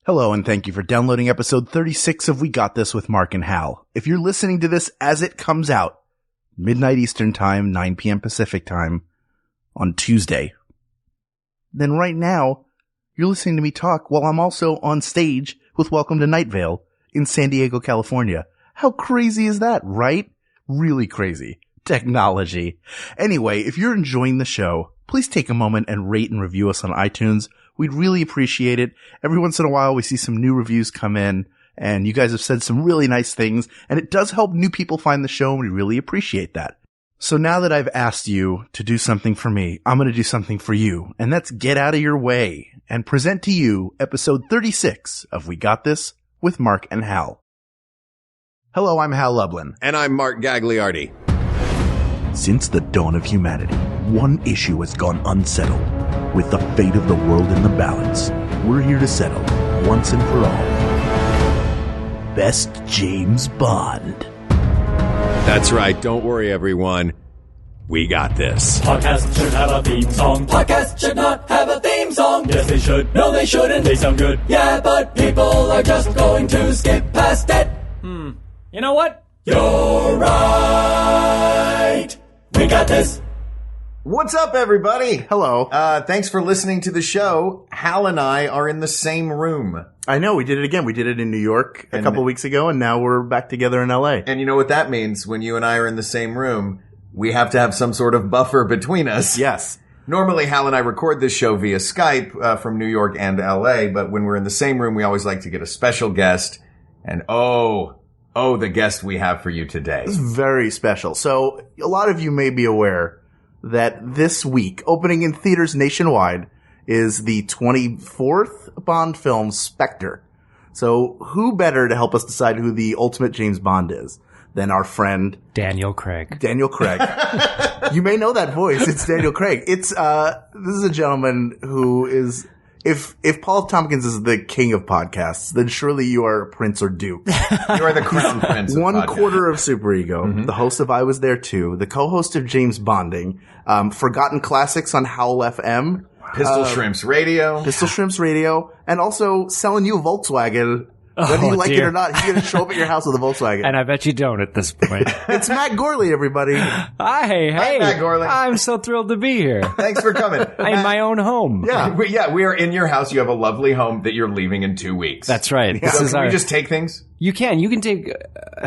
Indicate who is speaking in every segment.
Speaker 1: Hello, and thank you for downloading episode 36 of We Got This with Mark and Hal. If you're listening to this as it comes out, midnight Eastern Time, 9 p.m. Pacific Time, on Tuesday, then right now, you're listening to me talk while I'm also on stage with Welcome to Night Vale in San Diego, California. How crazy is that, right? Really crazy. Technology. Anyway, if you're enjoying the show, please take a moment and rate and review us on iTunes. We'd really appreciate it. Every once in a while, we see some new reviews come in, and you guys have said some really nice things, and it does help new people find the show, and we really appreciate that. So now that I've asked you to do something for me, I'm going to do something for you, and that's get out of your way and present to you episode 36 of We Got This with Mark and Hal. Hello, I'm Hal Lublin.
Speaker 2: And I'm Mark Gagliardi.
Speaker 1: Since the dawn of humanity, one issue has gone unsettled. With the fate of the world in the balance, we're here to settle, once and for all, Best James Bond.
Speaker 2: That's right. Don't worry, everyone. We got this.
Speaker 3: Podcasts should have a theme song. Podcasts should not have a theme song. Yes, they should. No, they shouldn't. They sound good. Yeah, but people are just going to skip past it. You know what? You're right. We got this.
Speaker 4: What's up, everybody?
Speaker 1: Hello.
Speaker 4: Thanks for listening to the show. Hal and I are in the same room.
Speaker 1: I know, we did it again. We did it in New York a couple weeks ago, and now we're back together in LA.
Speaker 4: And you know what that means? When you and I are in the same room, we have to have some sort of buffer between us.
Speaker 1: Yes.
Speaker 4: Normally, Hal and I record this show via Skype from New York and LA, but when we're in the same room, we always like to get a special guest. And the guest we have for you today.
Speaker 1: This is very special. So, a lot of you may be aware that this week, opening in theaters nationwide, is the 24th Bond film, Spectre. So, who better to help us decide who the ultimate James Bond is than our friend
Speaker 5: Daniel Craig.
Speaker 1: Daniel Craig. You may know that voice. It's Daniel Craig. This is a gentleman who is, if Paul Tompkins is the king of podcasts, then surely you are Prince or Duke.
Speaker 4: You are the crown prince of
Speaker 1: One
Speaker 4: podcast.
Speaker 1: quarter of Super Ego, the host of I Was There Too, the co-host of James Bonding, Forgotten Classics on Howl FM,
Speaker 4: Pistol Shrimps Radio, and also selling you a Volkswagen. Whether you like it or not, he's going to show up at your house with a Volkswagen.
Speaker 5: And I bet you don't at this point.
Speaker 1: It's Matt Gourley, everybody.
Speaker 5: Hi, hey.
Speaker 4: Matt Gourley.
Speaker 5: I'm so thrilled to be here.
Speaker 4: Thanks for coming.
Speaker 5: In my own home.
Speaker 1: Yeah.
Speaker 4: We are in your house. You have a lovely home that you're leaving in 2 weeks.
Speaker 5: That's right.
Speaker 4: So can we just take things?
Speaker 5: You can take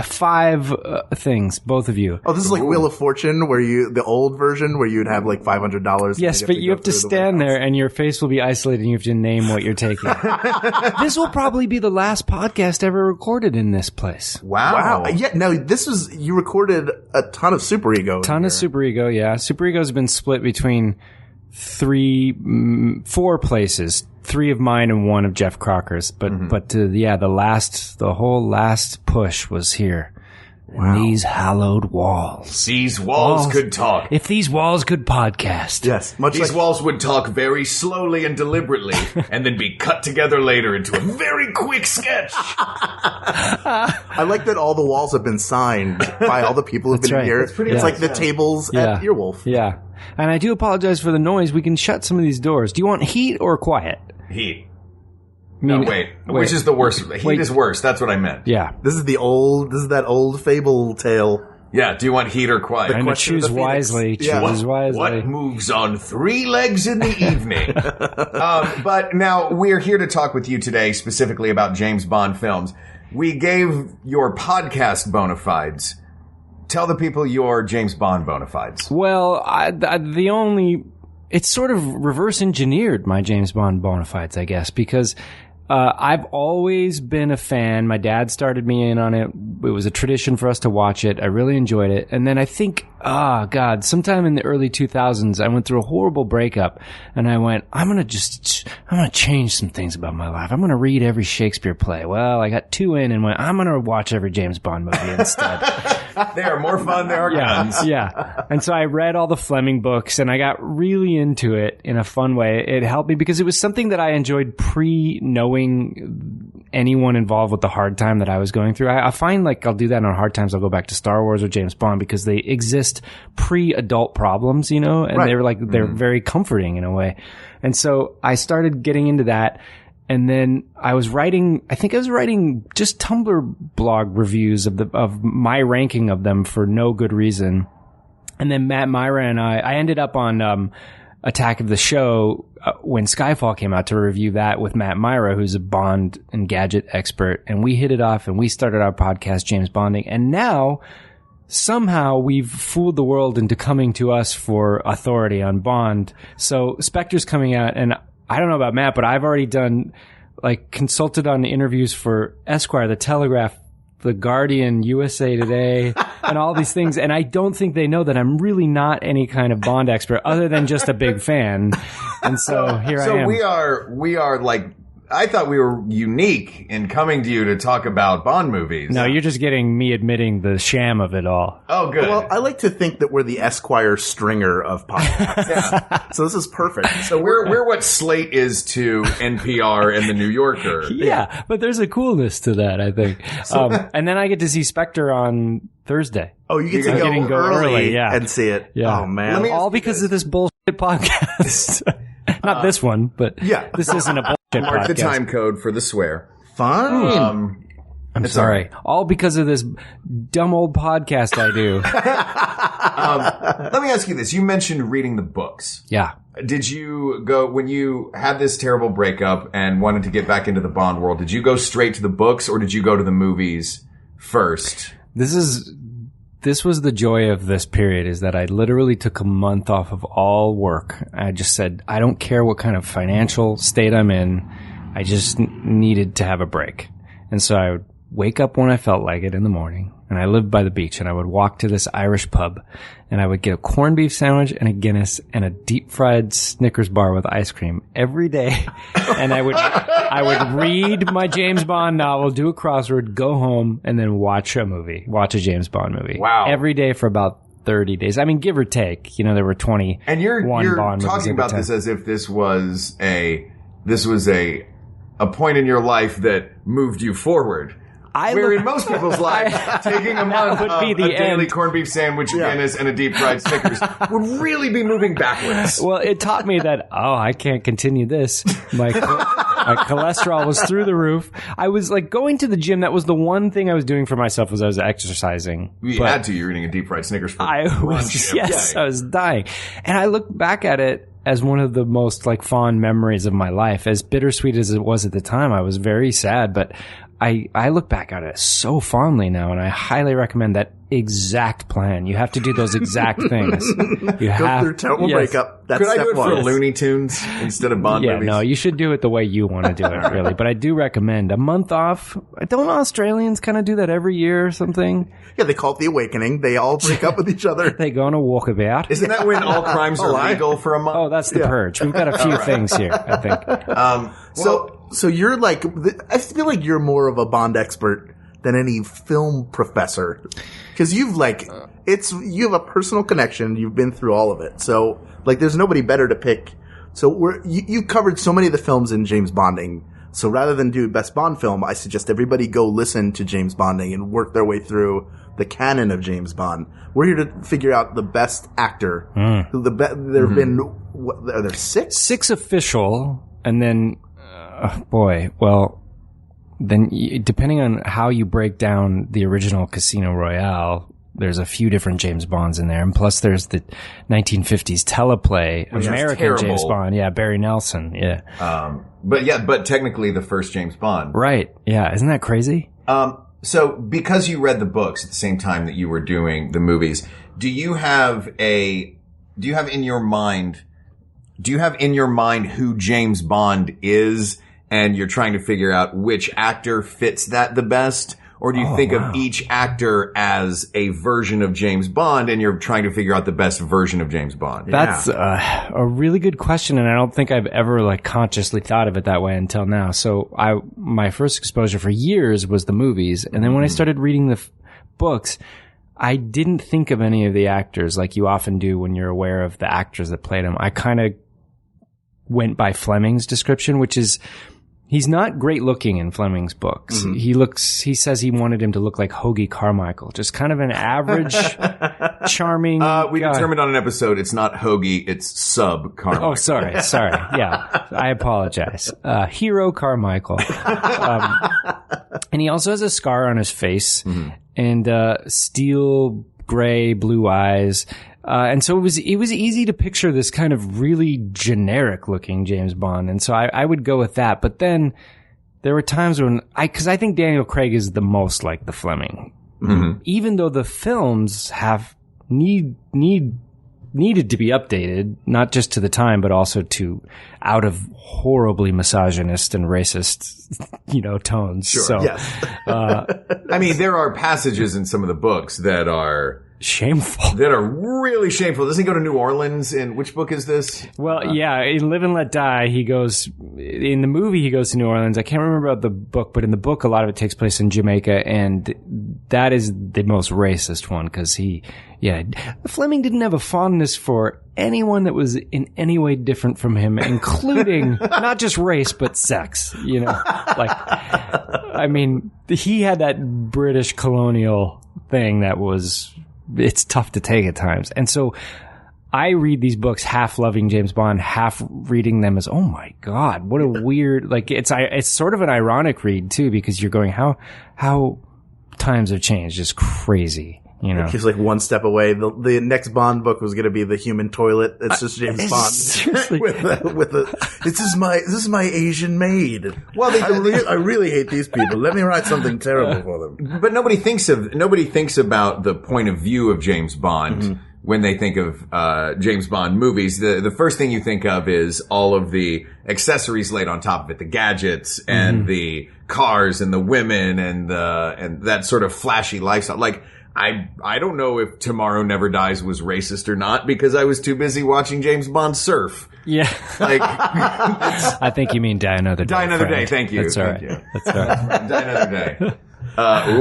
Speaker 5: 5 things, both of you.
Speaker 1: Oh, this is like Wheel of Fortune, the old version where you'd have like $500.
Speaker 5: Yes, but you have to stand there and your face will be isolated and you have to name what you're taking. This will probably be the last podcast ever recorded in this place.
Speaker 4: Wow.
Speaker 1: Yeah, no, you recorded a ton of Super Ego.
Speaker 5: Of Super Ego, yeah. Super Ego's been split between 4 places. 3 of mine and 1 of Jeff Crocker's. But the whole last push was here.
Speaker 1: Wow.
Speaker 5: In these hallowed walls.
Speaker 4: These walls could talk.
Speaker 5: If these walls could podcast.
Speaker 1: Yes.
Speaker 4: These walls would talk very slowly and deliberately and then be cut together later into a very quick sketch.
Speaker 1: I like that all the walls have been signed by all the people who've been
Speaker 5: right.
Speaker 1: here.
Speaker 5: That's
Speaker 1: It's like the tables at Earwolf.
Speaker 5: Yeah. And I do apologize for the noise. We can shut some of these doors. Do you want heat or quiet?
Speaker 4: Heat. No, wait. Which is the worst? Heat is worse. That's what I meant.
Speaker 5: Yeah.
Speaker 1: This is that old fable tale.
Speaker 4: Yeah. Do you want heat or quiet?
Speaker 5: And to choose wisely. Choose wisely.
Speaker 4: What moves on 3 legs in the evening? But now we're here to talk with you today specifically about James Bond films. We gave your podcast bona fides. Tell the people your James Bond bona fides.
Speaker 5: Well, it's sort of reverse engineered my James Bond bona fides, I guess, because I've always been a fan. My dad started me in on it. It was a tradition for us to watch it. I really enjoyed it. And then I think, sometime in the early 2000s, I went through a horrible breakup and I went, I'm going to change some things about my life. I'm going to read every Shakespeare play. Well, I got 2 in and went, I'm going to watch every James Bond movie instead.
Speaker 4: They are more fun. There are guns.
Speaker 5: Yeah. And so I read all the Fleming books and I got really into it in a fun way. It helped me because it was something that I enjoyed pre-knowing anyone involved with the hard time that I was going through. I find like I'll do that on hard times. I'll go back to Star Wars or James Bond because they exist pre-adult problems, and
Speaker 1: Right.
Speaker 5: they're very comforting in a way. And so I started getting into that. And then I think I was writing just Tumblr blog reviews of my ranking of them for no good reason. And then Matt Myra and I ended up on Attack of the Show when Skyfall came out to review that with Matt Myra, who's a Bond and gadget expert. And we hit it off and we started our podcast, James Bonding. And now somehow we've fooled the world into coming to us for authority on Bond. So Spectre's coming out, and I don't know about Matt, but I've already done, consulted on interviews for Esquire, The Telegraph, The Guardian, USA Today, and all these things. And I don't think they know that I'm really not any kind of Bond expert other than just a big fan. And so here I am.
Speaker 4: So we are I thought we were unique in coming to you to talk about Bond movies.
Speaker 5: No, you're just getting me admitting the sham of it all.
Speaker 4: Oh, good.
Speaker 1: Well, I like to think that we're the Esquire Stringer of podcasts.
Speaker 4: Yeah.
Speaker 1: So this is perfect.
Speaker 4: So we're what Slate is to NPR and The New Yorker.
Speaker 5: Yeah, but there's a coolness to that, I think. And then I get to see Spectre on Thursday.
Speaker 1: Oh, you get to go early and see it.
Speaker 5: Yeah.
Speaker 1: Oh, man.
Speaker 5: All because of this bullshit podcast. Not this one, but this isn't a bullshit podcast.
Speaker 4: Mark the time code for the swear.
Speaker 1: Fine.
Speaker 5: I'm sorry. All because of this dumb old podcast I do.
Speaker 4: Let me ask you this. You mentioned reading the books.
Speaker 5: Yeah.
Speaker 4: Did you go, when you had this terrible breakup and wanted to get back into the Bond world, did you go straight to the books or did you go to the movies first?
Speaker 5: This was the joy of this period, is that I literally took a month off of all work. I just said, I don't care what kind of financial state I'm in. I just needed to have a break. And so I would wake up when I felt like it in the morning, and I lived by the beach, and I would walk to this Irish pub, and I would get a corned beef sandwich and a Guinness and a deep fried Snickers bar with ice cream every day. And I would read my James Bond novel, do a crossword, go home, and then watch a James Bond movie.
Speaker 4: Wow.
Speaker 5: Every day for about 30 days. I mean, give or take. There were 21
Speaker 4: and you're
Speaker 5: Bond movies.
Speaker 4: Talking about this as if this was a point in your life that moved you forward. Where in most people's lives, taking a month of a daily corned beef sandwich, Guinness, and a deep fried Snickers would really be moving backwards.
Speaker 5: Well, it taught me that, I can't continue this. My cholesterol was through the roof. I was going to the gym. That was the one thing I was doing for myself, was I was exercising.
Speaker 4: You had to. You're eating a deep fried Snickers for lunch.
Speaker 5: Yes, I was dying. And I look back at it as one of the most fond memories of my life. As bittersweet as it was at the time, I was very sad, but I look back at it so fondly now, and I highly recommend that exact plan. You have to do those exact things. You
Speaker 1: go through total breakup. That's
Speaker 4: Could I do it for Looney Tunes instead of Bond movies?
Speaker 5: No, you should do it the way you want to do it, really. But I do recommend a month off. Don't Australians kind of do that every year or something?
Speaker 1: Yeah, they call it the awakening. They all break up with each other.
Speaker 5: They go on a walkabout.
Speaker 4: Isn't that when all crimes are legal for a month?
Speaker 5: Oh, that's the purge. We've got a few things here, I think.
Speaker 1: So you're I feel like you're more of a Bond expert than any film professor, because you have a personal connection. You've been through all of it. So there's nobody better to pick. So you've covered so many of the films in James Bonding. So rather than do best Bond film, I suggest everybody go listen to James Bonding and work their way through the canon of James Bond. We're here to figure out the best actor. There have been, are there 6?
Speaker 5: 6 official, and then, then depending on how you break down the original Casino Royale, there's a few different James Bonds in there. And plus there's the 1950s teleplay, American James Bond. Yeah, Barry Nelson. Yeah.
Speaker 4: But technically the first James Bond.
Speaker 5: Right. Yeah. Isn't that crazy?
Speaker 4: So because you read the books at the same time that you were doing the movies, do you have in your mind who James Bond is, and you're trying to figure out which actor fits that the best? Or do you think of each actor as a version of James Bond, and you're trying to figure out the best version of James Bond?
Speaker 5: That's a really good question, and I don't think I've ever consciously thought of it that way until now. So my first exposure for years was the movies, and then when I started reading the books, I didn't think of any of the actors like you often do when you're aware of the actors that played them. I kind of went by Fleming's description, which is He's not great looking in Fleming's books. He says he wanted him to look like Hoagie Carmichael, just kind of an average, charming
Speaker 4: We
Speaker 5: guy.
Speaker 4: determined on an episode it's not Hoagie, it's Sub Carmichael.
Speaker 5: Oh, sorry. Yeah, I apologize. Hero Carmichael. And he also has a scar on his face and steel gray blue eyes. And so it was easy to picture this kind of really generic looking James Bond. And so I would go with that. But then there were times when cause I think Daniel Craig is the most like the Fleming. Even though the films have needed to be updated, not just to the time, but also to out of horribly misogynist and racist, tones.
Speaker 4: Sure.
Speaker 5: So,
Speaker 1: Yes.
Speaker 4: I mean, there are passages in some of the books that are
Speaker 5: shameful.
Speaker 4: really shameful. Doesn't he go to New Orleans? In which book is this?
Speaker 5: Well, yeah, in Live and Let Die, he goes, in the movie, he goes to New Orleans. I can't remember about the book, but in the book, a lot of it takes place in Jamaica, and that is the most racist one, because Fleming didn't have a fondness for anyone that was in any way different from him, including not just race, but sex, he had that British colonial thing that it's tough to take at times. And so I read these books half loving James Bond, half reading them as, oh my God, what a weird, it's sort of an ironic read too, because you're going, how times have changed. It's crazy.
Speaker 1: He's like one step away. The next Bond book was going to be The Human Toilet. It's just James Bond
Speaker 5: seriously.
Speaker 1: this is my Asian maid.
Speaker 4: Well,
Speaker 1: I really hate these people. Let me write something terrible for them.
Speaker 4: But nobody thinks about the point of view of James Bond when they think of James Bond movies. The first thing you think of is all of the accessories laid on top of it, the gadgets and the cars and the women and that sort of flashy lifestyle. I don't know if Tomorrow Never Dies was racist or not, because I was too busy watching James Bond surf.
Speaker 5: Yeah. I think you mean Die Another Day.
Speaker 4: Die Another
Speaker 5: friend.
Speaker 4: Day. Thank you.
Speaker 5: That's all right. That's all right.
Speaker 4: Die Another Day.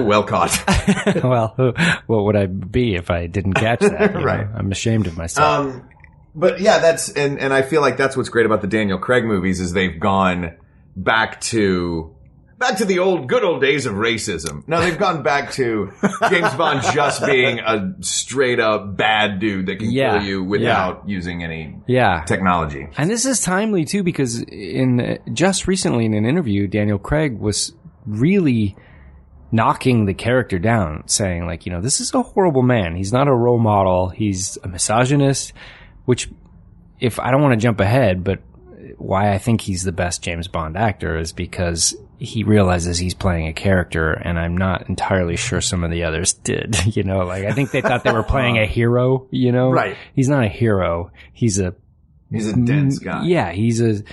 Speaker 4: Well caught.
Speaker 5: Well, what would I be if I didn't catch that?
Speaker 4: Right.
Speaker 5: I'm ashamed of myself.
Speaker 4: But yeah, that's, and I feel like that's what's great about the Daniel Craig movies is they've gone back to the good old days of racism. No, they've gone back to James Bond just being a straight up bad dude that can kill you without using any technology.
Speaker 5: And this is timely too, because just recently in an interview, Daniel Craig was really knocking the character down, saying this is a horrible man. He's not a role model. He's a misogynist, which, if I don't want to jump ahead, but why I think he's the best James Bond actor is because he realizes he's playing a character, and I'm not entirely sure some of the others did. I think they thought they were playing a hero.
Speaker 1: Right?
Speaker 5: He's not a hero. He's a
Speaker 4: dense guy.
Speaker 5: Yeah, he's a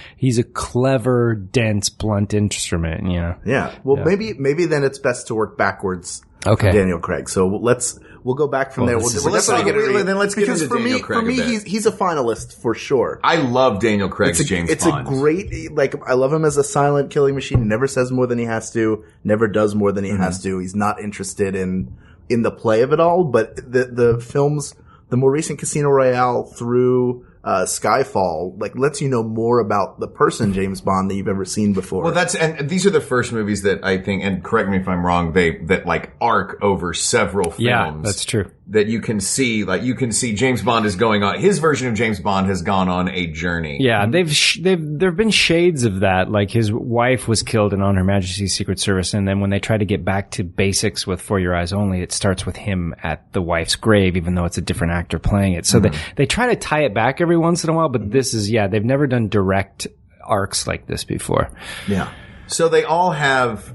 Speaker 5: clever, dense, blunt instrument.
Speaker 1: Yeah. Well, maybe then it's best to work backwards.
Speaker 5: Okay.
Speaker 1: For Daniel Craig. So we'll go back from there.
Speaker 4: Let's get into Daniel Craig.
Speaker 1: For me, he's a finalist for sure.
Speaker 4: I love Daniel Craig's James Bond.
Speaker 1: It's a great, I love him as a silent killing machine. He never says more than he has to, never does more than he has to. He's not interested in the play of it all, but the films, the more recent Casino Royale through Skyfall, lets you know more about the person James Bond than you've ever seen before.
Speaker 4: Well, and these are the first movies that I think, and correct me if I'm wrong, that arc over several films.
Speaker 5: Yeah, that's true.
Speaker 4: That you can see, James Bond is going on, his version of James Bond has gone on a journey.
Speaker 5: Yeah, there've been shades of that. His wife was killed in On Her Majesty's Secret Service, and then when they try to get back to basics with For Your Eyes Only, it starts with him at the wife's grave, even though it's a different actor playing it. So they try to tie it back every once in a while, but this is, they've never done direct arcs like this before.
Speaker 4: Yeah. So they all have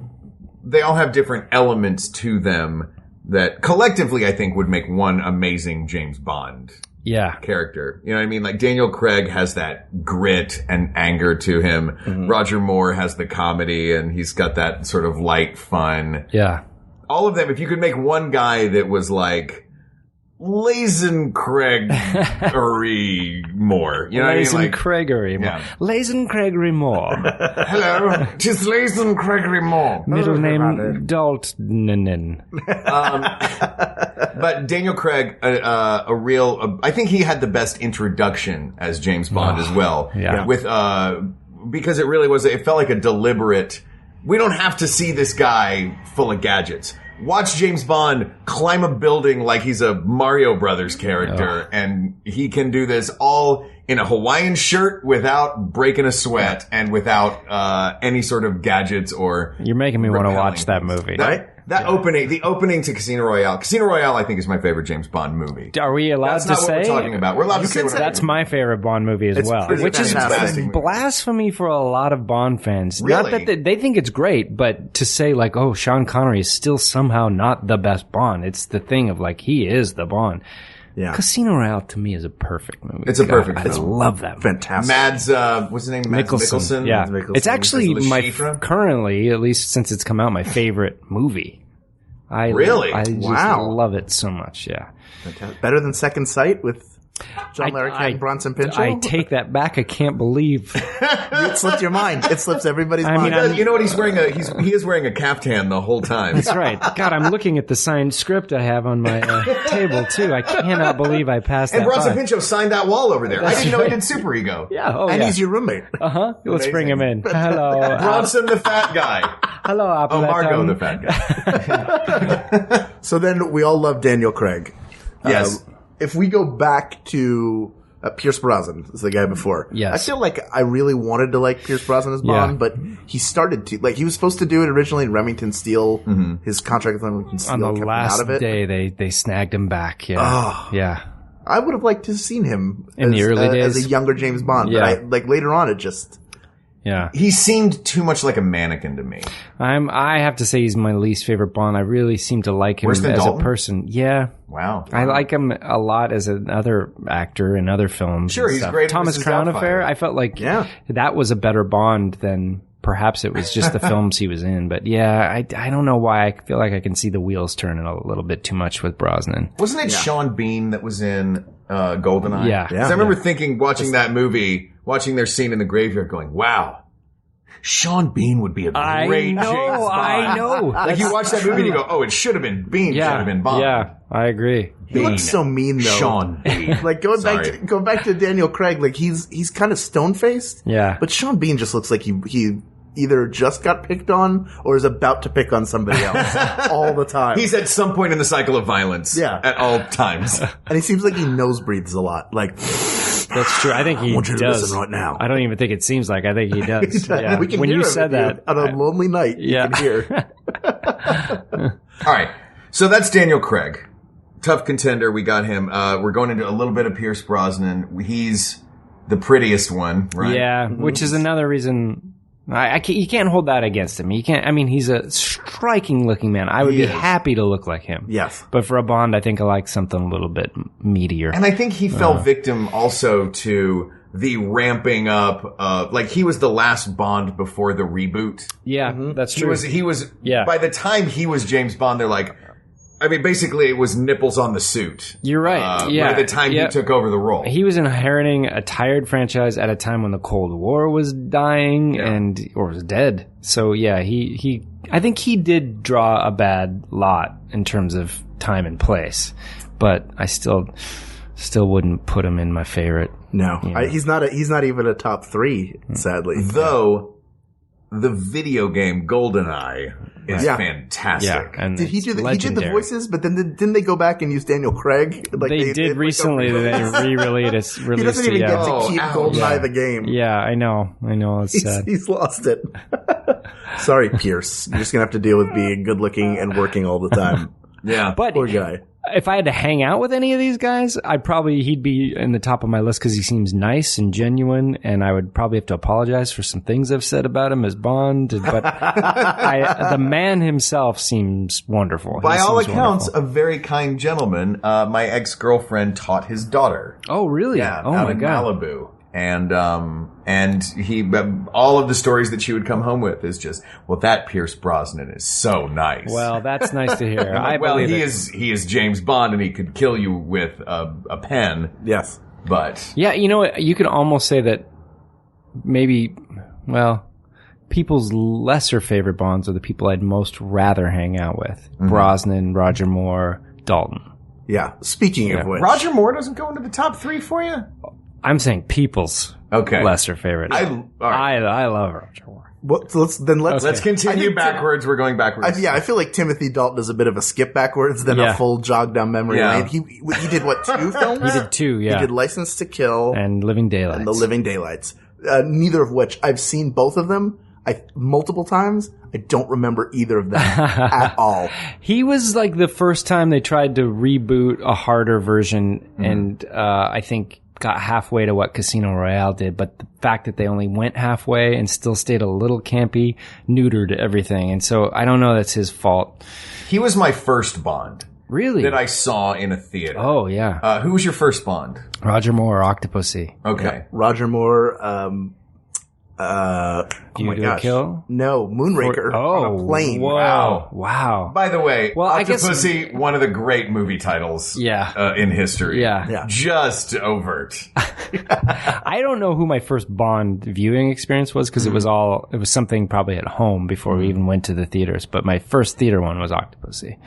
Speaker 4: different elements to them that collectively I think would make one amazing James Bond character. You know what I mean? Daniel Craig has that grit and anger to him. Roger Moore has the comedy, and he's got that sort of light fun.
Speaker 5: Yeah.
Speaker 4: All of them, if you could make one guy that was Lazen Craig-ery Moore. You know what I mean?
Speaker 5: Lazen Craigery Moore.
Speaker 4: Yeah.
Speaker 5: Lazen Craigery Moore.
Speaker 4: Hello, 'tis Lazen Craigery Moore.
Speaker 5: Middle name Dalton.
Speaker 4: But Daniel Craig, I think he had the best introduction as James Bond as well.
Speaker 5: Yeah.
Speaker 4: With because it really was, it felt like a deliberate, we don't have to see this guy full of gadgets. Watch James Bond climb a building like he's a Mario Brothers character, and he can do this all in a Hawaiian shirt without breaking a sweat and without any sort of gadgets or.
Speaker 5: You're making me want to watch that movie.
Speaker 4: The opening to Casino Royale. Casino Royale, I think, is my favorite James Bond movie.
Speaker 5: Are we allowed to say?
Speaker 4: That's not what we're talking about. We're allowed to say what
Speaker 5: that's my favorite Bond movie as well, which is blasphemy for a lot of Bond fans.
Speaker 4: Really?
Speaker 5: Not that they think it's great, but to say like, oh, Sean Connery is still somehow not the best Bond. It's the thing of like, he is the Bond.
Speaker 1: Yeah.
Speaker 5: Casino Royale to me is a perfect movie.
Speaker 4: It's a perfect
Speaker 5: film. I love that movie.
Speaker 1: Fantastic.
Speaker 4: Mads, what's his name? Mads Mikkelsen.
Speaker 5: Yeah.
Speaker 1: Mikkelsen.
Speaker 5: It's actually currently, at least since it's come out, my favorite movie.
Speaker 4: Really?
Speaker 5: I just love it so much, yeah.
Speaker 1: Fantastic. Better than Second Sight with John Larroquette and Bronson Pinchot?
Speaker 5: I take that back. I can't believe
Speaker 1: it slipped your mind. It slips everybody's mind.
Speaker 4: You know what? He's wearing he is wearing a caftan the whole time.
Speaker 5: That's right. God, I'm looking at the signed script I have on my table too. I cannot believe I passed that.
Speaker 4: And Bronson
Speaker 5: by.
Speaker 4: Pinchot signed that wall over there. I didn't know he did Super Ego.
Speaker 5: Yeah.
Speaker 1: And he's your roommate.
Speaker 5: Let's bring him in. Hello,
Speaker 4: Bronson the fat guy.
Speaker 5: Hello, Appleton.
Speaker 4: Margot the fat guy.
Speaker 1: So then we all love Daniel Craig.
Speaker 4: Yes.
Speaker 1: If we go back to Pierce Brosnan, is the guy before.
Speaker 5: Yes.
Speaker 1: I feel like I really wanted to like Pierce Brosnan as Bond, but he started to, like, he was supposed to do it originally in Remington Steele. His contract with Remington Steele
Speaker 5: on the
Speaker 1: kept him
Speaker 5: last
Speaker 1: out of it.
Speaker 5: day, they snagged him back. Yeah.
Speaker 1: Oh.
Speaker 5: Yeah.
Speaker 1: I would have liked to have seen him
Speaker 5: in the early days
Speaker 1: as a younger James Bond, but like later on it just...
Speaker 5: Yeah.
Speaker 4: He seemed too much like a mannequin to me.
Speaker 5: I have to say he's my least favorite Bond. I really seem to like him as
Speaker 4: Dalton?
Speaker 5: a person. Yeah.
Speaker 4: Wow.
Speaker 5: I like him a lot as another actor in other films.
Speaker 4: Sure, he's great.
Speaker 5: Thomas Crown Affair, I felt like that was a better Bond than perhaps it was just the films he was in. But yeah, I don't know why. I feel like I can see the wheels turning a little bit too much with Brosnan.
Speaker 4: Wasn't it Sean Bean that was in GoldenEye?
Speaker 5: Yeah.
Speaker 4: 'Cause I remember thinking, watching that movie, watching their scene in the graveyard going, wow, Sean Bean would be a great James Bond.
Speaker 5: I know.
Speaker 4: Like you watch that movie and you go, oh, it should have been Bean, should have been Bond.
Speaker 5: Yeah, I agree.
Speaker 1: He looks so mean, though.
Speaker 4: Sean Bean.
Speaker 1: Like going back to Daniel Craig, like he's kind of stone faced.
Speaker 5: Yeah.
Speaker 1: But Sean Bean just looks like he either just got picked on or is about to pick on somebody else all the time.
Speaker 4: He's at some point in the cycle of violence.
Speaker 1: Yeah.
Speaker 4: At all times.
Speaker 1: And he seems like he nose breathes a lot. Like,
Speaker 5: that's true. I think he
Speaker 1: want you to
Speaker 5: does.
Speaker 1: listen right now.
Speaker 5: I don't even think it seems like. I think he does. Yeah.
Speaker 1: We can
Speaker 5: when
Speaker 1: hear
Speaker 5: you
Speaker 1: him
Speaker 5: said that
Speaker 1: on a lonely night.
Speaker 5: Yeah.
Speaker 1: You can hear.
Speaker 4: All right. So that's Daniel Craig. Tough contender. We got him. We're going into a little bit of Pierce Brosnan. He's the prettiest one, right?
Speaker 5: Yeah, which is another reason. You can't hold that against him. You can't. I mean, he's a striking-looking man. I would be happy to look like him.
Speaker 1: Yes,
Speaker 5: but for a Bond, I think I like something a little bit meatier.
Speaker 4: And I think he fell victim also to the ramping up. Like he was the last Bond before the reboot.
Speaker 5: Yeah, that's true.
Speaker 4: He was. Yeah. By the time he was James Bond, they're like. I mean, basically, it was nipples on the suit.
Speaker 5: You're right.
Speaker 4: By the time he took over the role,
Speaker 5: he was inheriting a tired franchise at a time when the Cold War was dying or was dead. So yeah, I think he did draw a bad lot in terms of time and place, but I still wouldn't put him in my favorite.
Speaker 1: No, he's not even a top 3, sadly.
Speaker 4: Though the video game GoldenEye is fantastic.
Speaker 5: Yeah, and
Speaker 1: did he do he did the voices, but then didn't they go back and use Daniel Craig? Like
Speaker 5: they did recently. They re-released it.
Speaker 1: He doesn't even get to keep GoldenEye the game.
Speaker 5: Yeah, I know. It's sad.
Speaker 1: He's lost it. Sorry, Pierce. You're just gonna have to deal with being good looking and working all the time.
Speaker 4: Yeah,
Speaker 5: but
Speaker 1: poor guy.
Speaker 5: If I had to hang out with any of these guys, he'd be in the top of my list because he seems nice and genuine, and I would probably have to apologize for some things I've said about him as Bond. But the man himself seems wonderful.
Speaker 4: By all accounts, a very kind gentleman. My ex-girlfriend taught his daughter.
Speaker 5: Oh, really?
Speaker 4: Yeah,
Speaker 5: oh
Speaker 4: out
Speaker 5: my
Speaker 4: in
Speaker 5: God.
Speaker 4: Malibu. And he, all of the stories that she would come home with is just, well, that Pierce Brosnan is so nice.
Speaker 5: Well, that's nice to hear.
Speaker 4: He is James Bond and he could kill you with a pen.
Speaker 1: Yes.
Speaker 4: But.
Speaker 5: Yeah, you know what? You could almost say that maybe, people's lesser favorite Bonds are the people I'd most rather hang out with. Mm-hmm. Brosnan, Roger Moore, Dalton.
Speaker 1: Yeah. Speaking of which.
Speaker 4: Roger Moore doesn't go into the top 3 for you?
Speaker 5: I'm saying people's
Speaker 4: Okay.
Speaker 5: lesser favorite.
Speaker 4: all right.
Speaker 5: I love Roger Moore.
Speaker 1: Well, so let's
Speaker 4: continue backwards. We're going backwards.
Speaker 1: I feel like Timothy Dalton is a bit of a skip backwards than a full jog down memory lane. He did what, 2 films?
Speaker 5: He did 2, yeah.
Speaker 1: He did License to Kill
Speaker 5: and Living Daylights.
Speaker 1: And The Living Daylights. Neither of which I've seen both of them multiple times. I don't remember either of them at all.
Speaker 5: He was like the first time they tried to reboot a harder version, and I think got halfway to what Casino Royale did, but the fact that they only went halfway and still stayed a little campy neutered everything. And so I don't know that's his fault.
Speaker 4: He was my first Bond.
Speaker 5: Really?
Speaker 4: That I saw in a theater.
Speaker 5: Oh, yeah.
Speaker 4: Who was your first Bond?
Speaker 5: Roger Moore or Octopussy.
Speaker 4: Okay.
Speaker 1: Yeah. Roger Moore, oh my gosh.
Speaker 5: Kill?
Speaker 1: No, Moonraker on a plane.
Speaker 5: Whoa. Wow.
Speaker 4: By the way,
Speaker 5: well,
Speaker 4: Octopussy, one of the great movie titles in history.
Speaker 5: Yeah.
Speaker 4: Just overt.
Speaker 5: I don't know who my first Bond viewing experience was because it was something probably at home before we even went to the theaters. But my first theater one was Octopussy.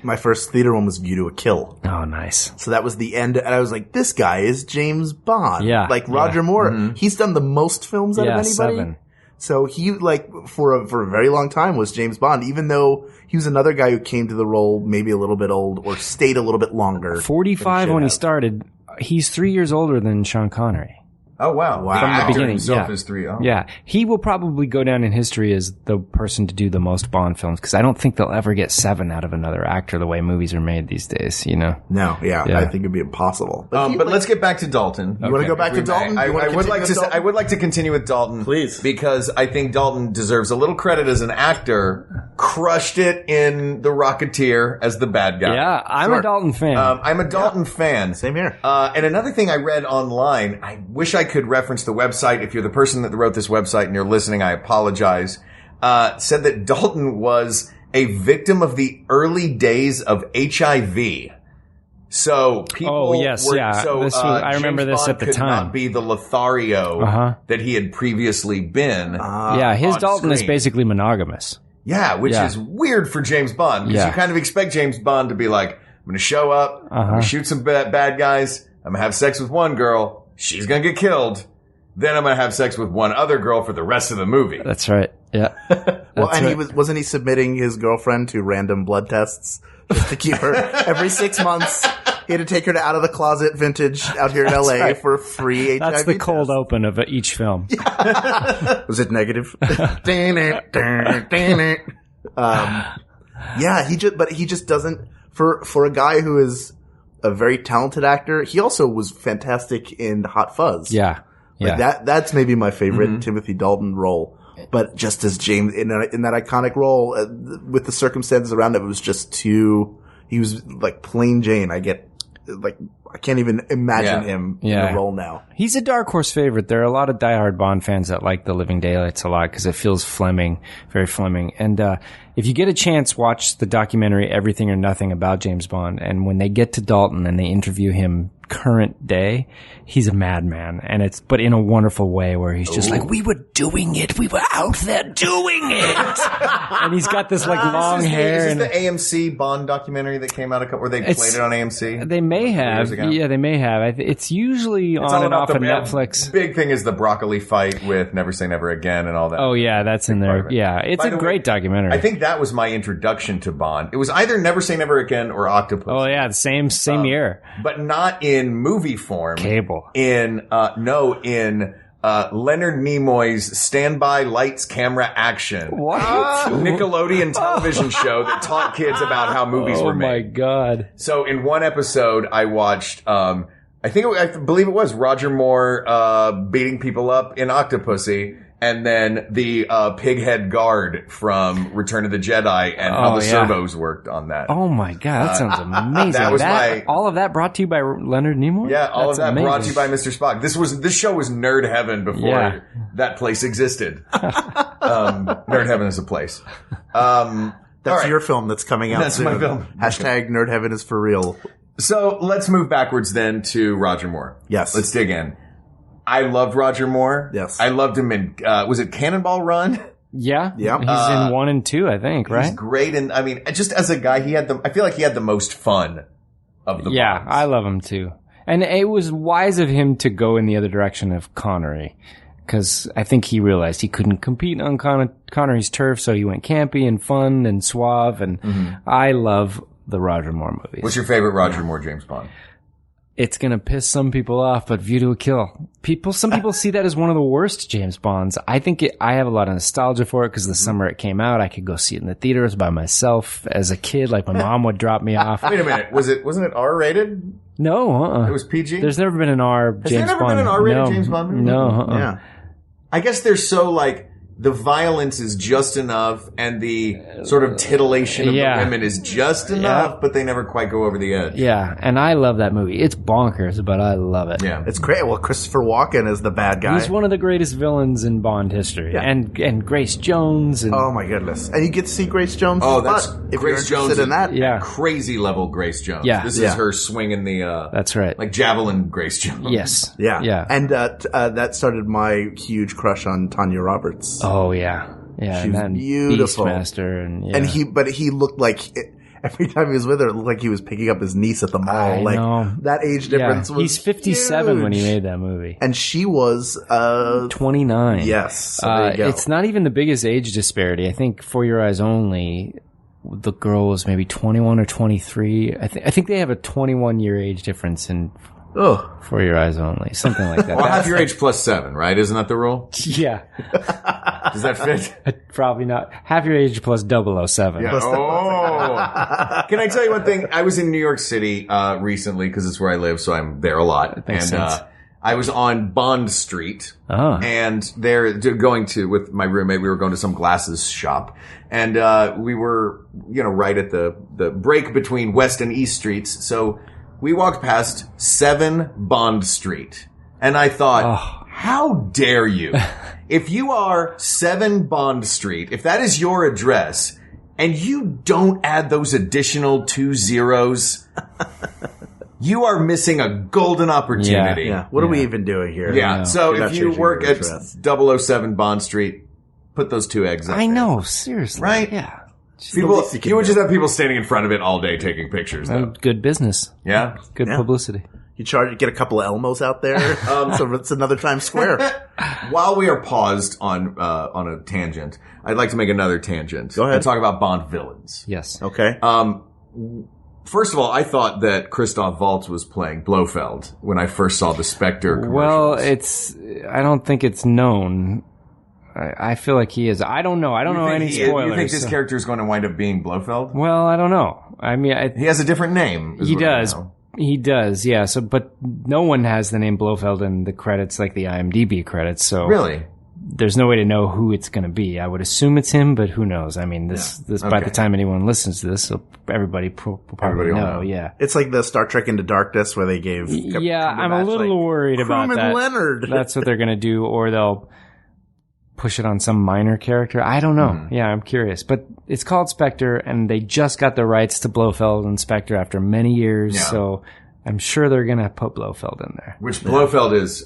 Speaker 1: My first theater one was View to a Kill.
Speaker 5: Oh, nice.
Speaker 1: So that was the end. And I was like, this guy is James Bond.
Speaker 5: Yeah.
Speaker 1: Like Roger Moore. He's done the most films out of anybody.
Speaker 5: 7.
Speaker 1: So he, like, for a very long time was James Bond, even though he was another guy who came to the role maybe a little bit old or stayed a little bit longer.
Speaker 5: 45 when he started. He's 3 years older than Sean Connery.
Speaker 4: Oh, wow.
Speaker 5: From the beginning.
Speaker 4: Himself is 3. Oh.
Speaker 5: Yeah. He will probably go down in history as the person to do the most Bond films because I don't think they'll ever get 7 out of another actor the way movies are made these days, you know?
Speaker 1: No, I think it'd be impossible.
Speaker 4: But let's get back to Dalton.
Speaker 1: You want to go back to Dalton?
Speaker 4: I would like to continue with Dalton.
Speaker 1: Please.
Speaker 4: Because I think Dalton deserves a little credit as an actor. Crushed it in The Rocketeer as the bad guy.
Speaker 5: Yeah, I'm a Dalton fan.
Speaker 4: I'm a Dalton fan.
Speaker 1: Same here.
Speaker 4: And another thing I read online, I wish I could reference the website. If you're the person that wrote this website and you're listening, I apologize. Said that Dalton was a victim of the early days of HIV. So people
Speaker 5: I remember this
Speaker 4: Bond
Speaker 5: at the
Speaker 4: could
Speaker 5: time.
Speaker 4: not be the Lothario that he had previously been.
Speaker 5: His Dalton
Speaker 4: screen.
Speaker 5: is basically monogamous.
Speaker 4: Yeah, which is weird for James Bond because you kind of expect James Bond to be like, I'm going to show up, I'm going to shoot some bad guys, I'm going to have sex with one girl, she's going to get killed. Then I'm going to have sex with one other girl for the rest of the movie.
Speaker 5: That's right. Yeah.
Speaker 1: Wasn't he submitting his girlfriend to random blood tests just to keep her every 6 months? He had to take her to Out of the Closet Vintage out here in LA for free HIV
Speaker 5: That's the cold
Speaker 1: test.
Speaker 5: open of each film.
Speaker 1: Was it negative? He just doesn't, for a guy who is a very talented actor, he also was fantastic in Hot Fuzz.
Speaker 5: Yeah.
Speaker 1: Like that's maybe my favorite Timothy Dalton role. But just as James in that iconic role, with the circumstances around it, it was just too. He was like plain Jane. I can't even imagine him in the role now.
Speaker 5: He's a dark horse favorite. There are a lot of diehard Bond fans that like The Living Daylights a lot because it feels Fleming, very Fleming. And if you get a chance, watch the documentary Everything or Nothing about James Bond. And when they get to Dalton and they interview him current day, he's a madman, and but in a wonderful way where he's just like, we were doing it, we were out there doing it, and he's got this like long hair.
Speaker 4: Is this the AMC Bond documentary that came out where they played it on AMC?
Speaker 5: They may have, they may have. It's usually on and off of Netflix.
Speaker 4: Big thing is the broccoli fight with Never Say Never Again and all that.
Speaker 5: Oh yeah, that's in there. Yeah, it's a great documentary.
Speaker 4: I think that was my introduction to Bond. It was either Never Say Never Again or Octopus.
Speaker 5: Oh yeah, the same year,
Speaker 4: but not in movie form.
Speaker 5: Cable.
Speaker 4: In Leonard Nimoy's Standby Lights Camera Action.
Speaker 5: What?
Speaker 4: Nickelodeon television show that taught kids about how movies were made.
Speaker 5: Oh my god.
Speaker 4: So in one episode I watched I believe it was Roger Moore beating people up in Octopussy, and then the pighead guard from Return of the Jedi and how the servos worked on that.
Speaker 5: Oh my god, that sounds amazing.
Speaker 4: That was
Speaker 5: all of that brought to you by Leonard Nimoy?
Speaker 4: Yeah, all of that brought to you by Mr. Spock. This show was nerd heaven before that place existed. Nerd heaven is a place.
Speaker 1: That's your film that's coming out soon.
Speaker 4: That's my film.
Speaker 1: Hashtag Nerd Heaven is for real.
Speaker 4: So let's move backwards then to Roger Moore.
Speaker 1: Yes.
Speaker 4: Let's dig in. I loved Roger Moore.
Speaker 1: Yes.
Speaker 4: I loved him in, was it Cannonball Run?
Speaker 5: Yeah.
Speaker 1: Yeah.
Speaker 5: He's in 1 and 2, I think, right?
Speaker 4: He's great. And I mean, just as a guy, I feel like he had the most fun of the
Speaker 5: Yeah,
Speaker 4: Bonds.
Speaker 5: I love him too. And it was wise of him to go in the other direction of Connery, because I think he realized he couldn't compete on Connery's turf, so he went campy and fun and suave, and I love the Roger Moore movies.
Speaker 4: What's your favorite Roger Moore James Bond?
Speaker 5: It's gonna piss some people off, but View to a Kill. Some people see that as one of the worst James Bonds. I think I have a lot of nostalgia for it because the summer it came out, I could go see it in the theaters by myself as a kid. Like my mom would drop me off.
Speaker 4: Wait a minute, wasn't it R-rated?
Speaker 5: No,
Speaker 4: It was PG.
Speaker 5: There's never been an R
Speaker 4: Has
Speaker 5: James
Speaker 4: there never
Speaker 5: Bond.
Speaker 4: been an R-rated
Speaker 5: no,
Speaker 4: James Bond movie?
Speaker 5: No,
Speaker 1: Yeah.
Speaker 4: I guess they're so like the violence is just enough and the sort of titillation of the women is just enough, but they never quite go over the edge.
Speaker 5: Yeah, and I love that movie. It's bonkers, but I love it.
Speaker 4: Yeah.
Speaker 1: It's great. Well, Christopher Walken is the bad guy.
Speaker 5: He's one of the greatest villains in Bond history.
Speaker 1: Yeah.
Speaker 5: And Grace Jones. And
Speaker 1: Oh my goodness! And you get to see Grace Jones.
Speaker 4: Oh, that's
Speaker 1: if
Speaker 4: Grace
Speaker 1: you're interested
Speaker 4: Jones
Speaker 1: in that.
Speaker 5: Yeah.
Speaker 4: Crazy level Grace Jones.
Speaker 5: Yeah.
Speaker 4: This
Speaker 1: Yeah.
Speaker 4: is her swinging the
Speaker 5: That's right.
Speaker 4: like javelin Grace Jones.
Speaker 5: Yes.
Speaker 1: Yeah,
Speaker 5: Yeah.
Speaker 1: And that started my huge crush on Tanya Roberts.
Speaker 5: Oh, yeah. Yeah,
Speaker 1: She
Speaker 5: and
Speaker 1: was
Speaker 5: then
Speaker 1: beautiful.
Speaker 5: Beastmaster, and
Speaker 1: And he looked like every time he was with her, it looked like he was picking up his niece at the mall.
Speaker 5: I
Speaker 1: like
Speaker 5: know.
Speaker 1: that age difference was
Speaker 5: He's 57 when he
Speaker 1: huge.
Speaker 5: made that movie.
Speaker 1: And she was
Speaker 5: 29.
Speaker 1: yes. So there you go.
Speaker 5: It's not even the biggest age disparity. I think For Your Eyes Only, the girl was maybe 21 or 23. I think they have a 21-year age difference in For Your Eyes Only, something like that.
Speaker 4: Well, half your age plus 7, right? Isn't that the rule?
Speaker 5: Yeah,
Speaker 4: Does that fit?
Speaker 5: probably not. Half your age plus 007.
Speaker 4: Yeah. Oh. Can I tell you one thing? I was in New York City recently because it's where I live, so I'm there a lot.
Speaker 5: makes sense.
Speaker 4: I was on Bond Street, and with my roommate, we were going to some glasses shop, and we were, right at the break between West and East Streets, so we walked past 7 Bond Street, and I thought, how dare you? If you are 7 Bond Street, if that is your address, and you don't add those additional 2 zeros, you are missing a golden opportunity.
Speaker 1: Yeah. What are we even doing here?
Speaker 4: Yeah. So
Speaker 1: You're
Speaker 4: if
Speaker 1: not
Speaker 4: you
Speaker 1: changing
Speaker 4: work
Speaker 1: your
Speaker 4: at
Speaker 1: address.
Speaker 4: 007 Bond Street, put those 2 eggs up
Speaker 5: I
Speaker 4: there.
Speaker 5: know, seriously.
Speaker 4: Right?
Speaker 5: Yeah.
Speaker 4: People,
Speaker 1: least you can
Speaker 4: you would
Speaker 1: do.
Speaker 4: just have people standing in front of it all day taking pictures, though.
Speaker 5: Good business.
Speaker 4: Yeah?
Speaker 5: Good publicity.
Speaker 1: You get a couple of Elmos out there. So it's another Times Square.
Speaker 4: While we are paused on a tangent, I'd like to make another tangent.
Speaker 1: Go ahead.
Speaker 4: And talk about Bond villains.
Speaker 5: Yes.
Speaker 1: Okay.
Speaker 4: First of all, I thought that Christoph Waltz was playing Blofeld when I first saw the Spectre commercials.
Speaker 5: Well, I don't think it's known. I feel like he is. I don't know. I don't know any spoilers.
Speaker 4: You think this character is going to wind up being Blofeld?
Speaker 5: Well, I don't know. I mean,
Speaker 4: He has a different name. is
Speaker 5: he
Speaker 4: what I
Speaker 5: does.
Speaker 4: know.
Speaker 5: He does, yeah. So, but no one has the name Blofeld in the credits, like the IMDb credits. So,
Speaker 4: Really?
Speaker 5: there's no way to know who it's going to be. I would assume it's him, but who knows? I mean, this by the time anyone listens to this, so everybody will probably
Speaker 4: Everybody will
Speaker 5: know.
Speaker 4: know.
Speaker 5: Yeah.
Speaker 1: It's like the Star Trek Into Darkness where they gave
Speaker 5: Yeah, I'm a
Speaker 1: Cumberbatch,
Speaker 5: little worried about
Speaker 1: Crewman
Speaker 5: that.
Speaker 1: Leonard.
Speaker 5: That's what they're going to do, or they'll push it on some minor character. I don't know. Yeah, I'm curious. But it's called Spectre, and they just got the rights to Blofeld and Spectre after many years,
Speaker 4: Yeah.
Speaker 5: so I'm sure they're going to put Blofeld in there.
Speaker 4: Which Blofeld is,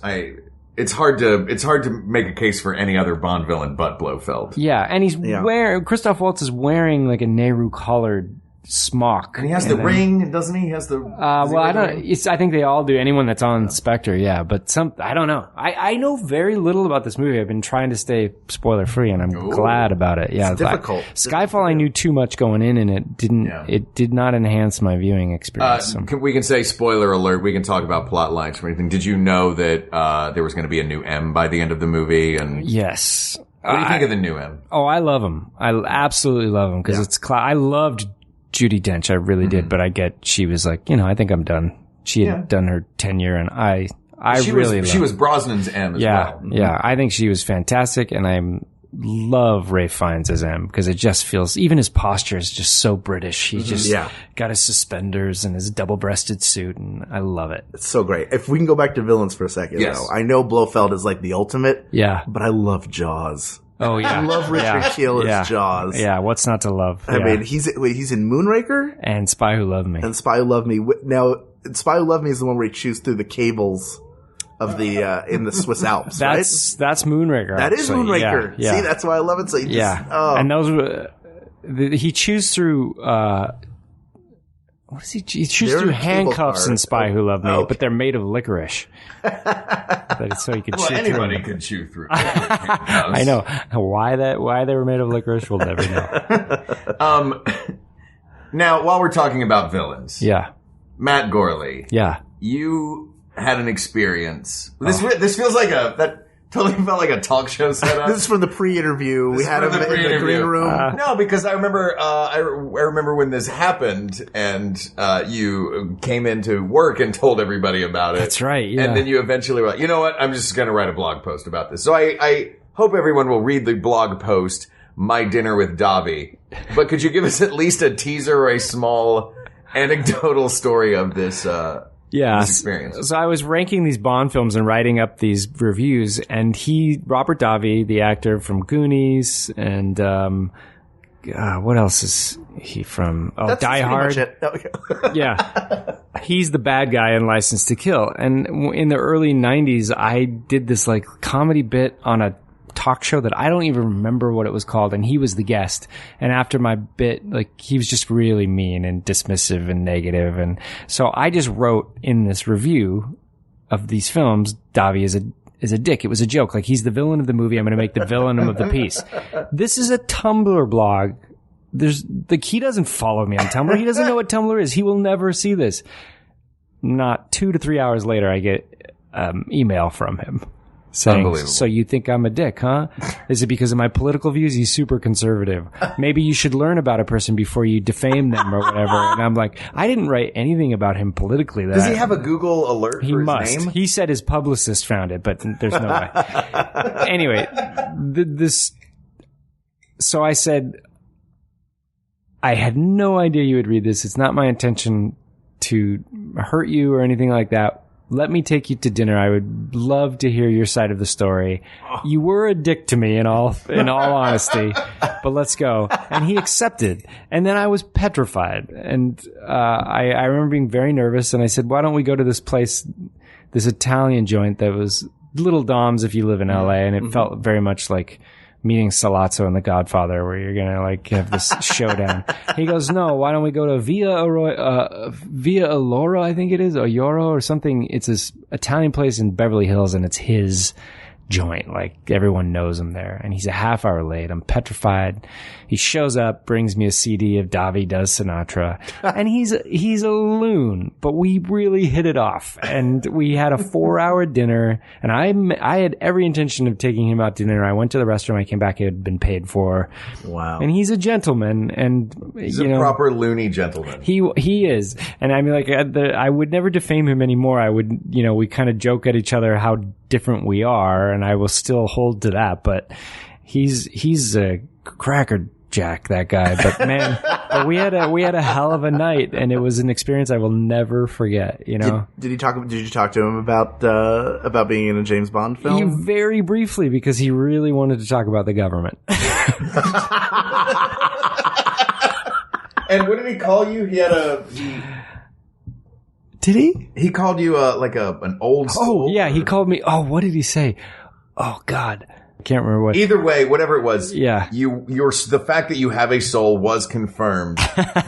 Speaker 4: it's hard to make a case for any other Bond villain but Blofeld.
Speaker 5: Yeah, and Christoph Waltz is wearing like a Nehru collared smock.
Speaker 4: And he has the
Speaker 5: then-
Speaker 4: ring, doesn't he? He has the.
Speaker 5: Well, I don't. I think they all do. Anyone that's on Spectre, yeah. But I don't know. I know very little about this movie. I've been trying to stay spoiler free, and I'm glad about it. Yeah,
Speaker 1: It's difficult.
Speaker 5: Skyfall, I knew too much going in, and it didn't.
Speaker 4: Yeah.
Speaker 5: It did not enhance my viewing experience. So.
Speaker 4: We can say spoiler alert. We can talk about plot lines or anything. Did you know that there was going to be a new M by the end of the movie? And
Speaker 5: Yes.
Speaker 4: what do you think of the new M?
Speaker 5: Oh, I love him. I absolutely love him because it's. I loved Judi Dench, I really did, but I get she was like, I think I'm done. She had done her tenure, and I
Speaker 4: She was Brosnan's M as well.
Speaker 5: Yeah. I think she was fantastic, and I love Ralph Fiennes as M because it just feels, even his posture is just so British. He just got his suspenders and his double-breasted suit, and I love it.
Speaker 1: It's so great. If we can go back to villains for a second,
Speaker 4: Yes.
Speaker 1: though. I know Blofeld is like the ultimate,
Speaker 5: Yeah.
Speaker 1: but I love Jaws.
Speaker 5: Oh yeah.
Speaker 1: I love Richard Kiel as Jaws.
Speaker 5: Yeah. What's not to love?
Speaker 1: I mean, he's in Moonraker
Speaker 5: and Spy Who Loved Me.
Speaker 1: and Spy Who Loved Me. Now, Spy Who Loved Me is the one where he chews through the cables of the in the Swiss Alps.
Speaker 5: That's Moonraker.
Speaker 1: That is
Speaker 5: actually.
Speaker 1: Moonraker.
Speaker 5: Yeah.
Speaker 1: See, that's why I love it. So you just,
Speaker 5: And those were he chews through. What does he chews
Speaker 1: They're
Speaker 5: through
Speaker 1: in a cable
Speaker 5: handcuffs
Speaker 1: car.
Speaker 5: in Spy Who Loved Me,
Speaker 1: okay.
Speaker 5: but they're made of licorice. So you can
Speaker 4: Well,
Speaker 5: chew
Speaker 4: anybody
Speaker 5: through them.
Speaker 4: could chew through.
Speaker 5: I know. Why they were made of licorice, we'll never know.
Speaker 4: Now, while we're talking about villains,
Speaker 5: Yeah.
Speaker 4: Matt Gourley,
Speaker 5: Yeah.
Speaker 4: you had an experience. This feels like that totally felt like a talk show setup.
Speaker 1: This is from the pre-interview. We
Speaker 4: This is
Speaker 1: had him
Speaker 4: from the
Speaker 1: in the
Speaker 4: pre-interview.
Speaker 1: green room.
Speaker 4: No, because I remember, I remember when this happened, and you came into work and told everybody about it.
Speaker 5: That's right, yeah.
Speaker 4: And then you eventually were like, you know what? I'm just going to write a blog post about this. So I hope everyone will read the blog post, My Dinner with Davi. But could you give us at least a teaser or a small anecdotal story of this? This experience.
Speaker 5: So I was ranking these Bond films and writing up these reviews, and Robert Davi, the actor from Goonies, and what else is he from? Oh,
Speaker 1: That's
Speaker 5: Die
Speaker 1: pretty
Speaker 5: Hard.
Speaker 1: much it. Okay.
Speaker 5: Yeah. He's the bad guy in License to Kill. And in the early 90s, I did this like comedy bit on a talk show that I don't even remember what it was called, and he was the guest. And after my bit, like, he was just really mean and dismissive and negative. And so I just wrote in this review of these films, Davi is a dick. It was a joke. Like, he's the villain of the movie. I'm going to make the villain of the piece. This is a Tumblr blog. He doesn't follow me on Tumblr. He doesn't know what Tumblr is. He will never see this. Not 2 to 3 hours later, I get email from him saying, so you think I'm a dick, huh? Is it because of my political views? He's super conservative. Maybe you should learn about a person before you defame them or whatever. And I'm like, I didn't write anything about him politically.
Speaker 4: Does he have a Google alert for his name?
Speaker 5: He said his publicist found it, but there's no way. Anyway, so I said, I had no idea you would read this. It's not my intention to hurt you or anything like that. Let me take you to dinner. I would love to hear your side of the story. You were a dick to me in all honesty, but let's go. And he accepted. And then I was petrified. And I remember being very nervous. And I said, why don't we go to this place, this Italian joint that was Little Dom's if you live in LA. And it felt very much like meeting Salazzo and The Godfather, where you're gonna like have this showdown. He goes, no, why don't we go to Via Alloro, I think it is, or Yoro or something. It's this Italian place in Beverly Hills, and it's his joint. Like, everyone knows him there. And he's a half hour late. I'm petrified. He shows up, brings me a CD of Davi Does Sinatra, and he's a loon, but we really hit it off. And we had a 4-hour dinner, and I had every intention of taking him out to dinner. I went to the restaurant. I came back. It had been paid for.
Speaker 1: Wow.
Speaker 5: And he's a gentleman, and
Speaker 4: He's a proper loony gentleman.
Speaker 5: He is. And I mean, like, I would never defame him anymore. I would, we kind of joke at each other how different we are, and I will still hold to that. But he's a crackerjack, that guy. But man, but we had a hell of a night, and it was an experience I will never forget.
Speaker 1: Did you talk to him about being in a James Bond film?
Speaker 5: Very briefly, because he really wanted to talk about the government.
Speaker 4: And what did he call you?
Speaker 5: Did he?
Speaker 4: He called you an old soul?
Speaker 5: Oh yeah, he called me. Oh, what did he say? Oh God, I can't remember what.
Speaker 4: Either way, whatever it was,
Speaker 5: yeah,
Speaker 4: the fact that you have a soul was confirmed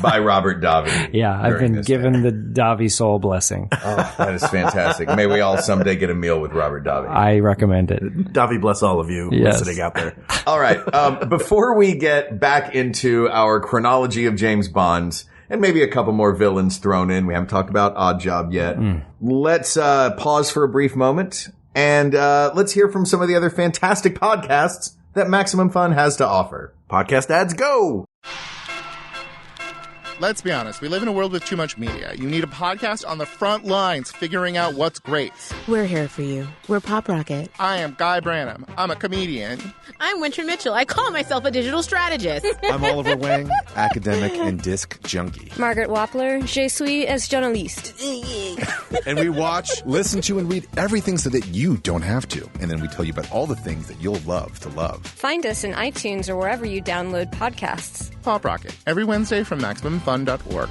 Speaker 4: by Robert Davi.
Speaker 5: Yeah, I've been given the Davi soul blessing.
Speaker 4: Oh, that is fantastic. May we all someday get a meal with Robert Davi.
Speaker 5: I recommend it.
Speaker 1: Davi bless all of you listening out there.
Speaker 4: All right. Before we get back into our chronology of James Bonds, and maybe a couple more villains thrown in, we haven't talked about Odd Job yet. Let's pause for a brief moment, and let's hear from some of the other fantastic podcasts that Maximum Fun has to offer.
Speaker 1: Podcast ads, go!
Speaker 6: Let's be honest, we live in a world with too much media. You need a podcast on the front lines figuring out what's great.
Speaker 7: We're here for you. We're Pop Rocket.
Speaker 6: I am Guy Branum. I'm a comedian.
Speaker 7: I'm Winter Mitchell. I call myself a digital strategist.
Speaker 8: I'm Oliver Wang, academic and disc junkie.
Speaker 9: Margaret Wappler, je suis es journaliste.
Speaker 8: And we watch, listen to, and read everything so that you don't have to. And then we tell you about all the things that you'll love to love.
Speaker 9: Find us in iTunes or wherever you download podcasts.
Speaker 6: Pop Rocket, every Wednesday from MaximumFun.org.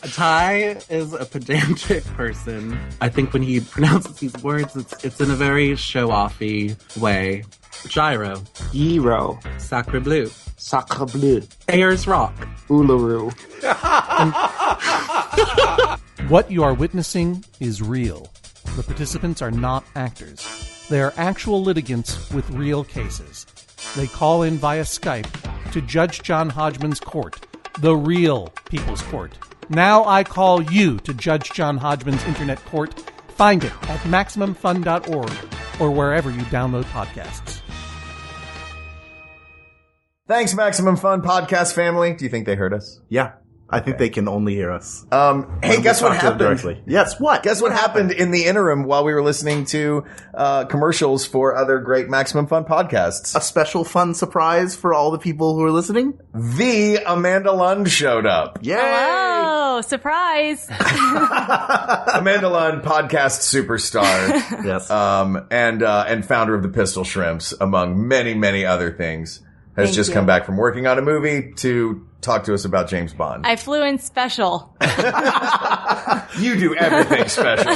Speaker 10: Ty is a pedantic person. I think when he pronounces these words, it's in a very show-offy way. Gyro. Gyro. Sacre bleu.
Speaker 11: Sacre bleu.
Speaker 10: Ayers Rock.
Speaker 11: Uluru.
Speaker 12: What you are witnessing is real. The participants are not actors. They are actual litigants with real cases. They call in via Skype to Judge John Hodgman's court, the real People's Court. Now I call you to Judge John Hodgman's internet court. Find it at MaximumFun.org or wherever you download podcasts.
Speaker 4: Thanks, Maximum Fun podcast family. Do you think they heard us?
Speaker 1: Yeah. I think they can only hear us.
Speaker 4: Hey, guess what happened?
Speaker 1: Directly. Yes, what?
Speaker 4: Guess what happened in the interim while we were listening to commercials for other great Maximum Fun podcasts?
Speaker 1: A special fun surprise for all the people who are listening?
Speaker 4: The Amanda Lund showed up.
Speaker 1: Yay!
Speaker 13: Hello! Surprise!
Speaker 4: Amanda Lund, podcast superstar.
Speaker 1: Yes.
Speaker 4: And founder of the Pistol Shrimps, among many, many other things, has just come back from working on a movie to talk to us about James Bond.
Speaker 13: I flew in special.
Speaker 4: You do everything special.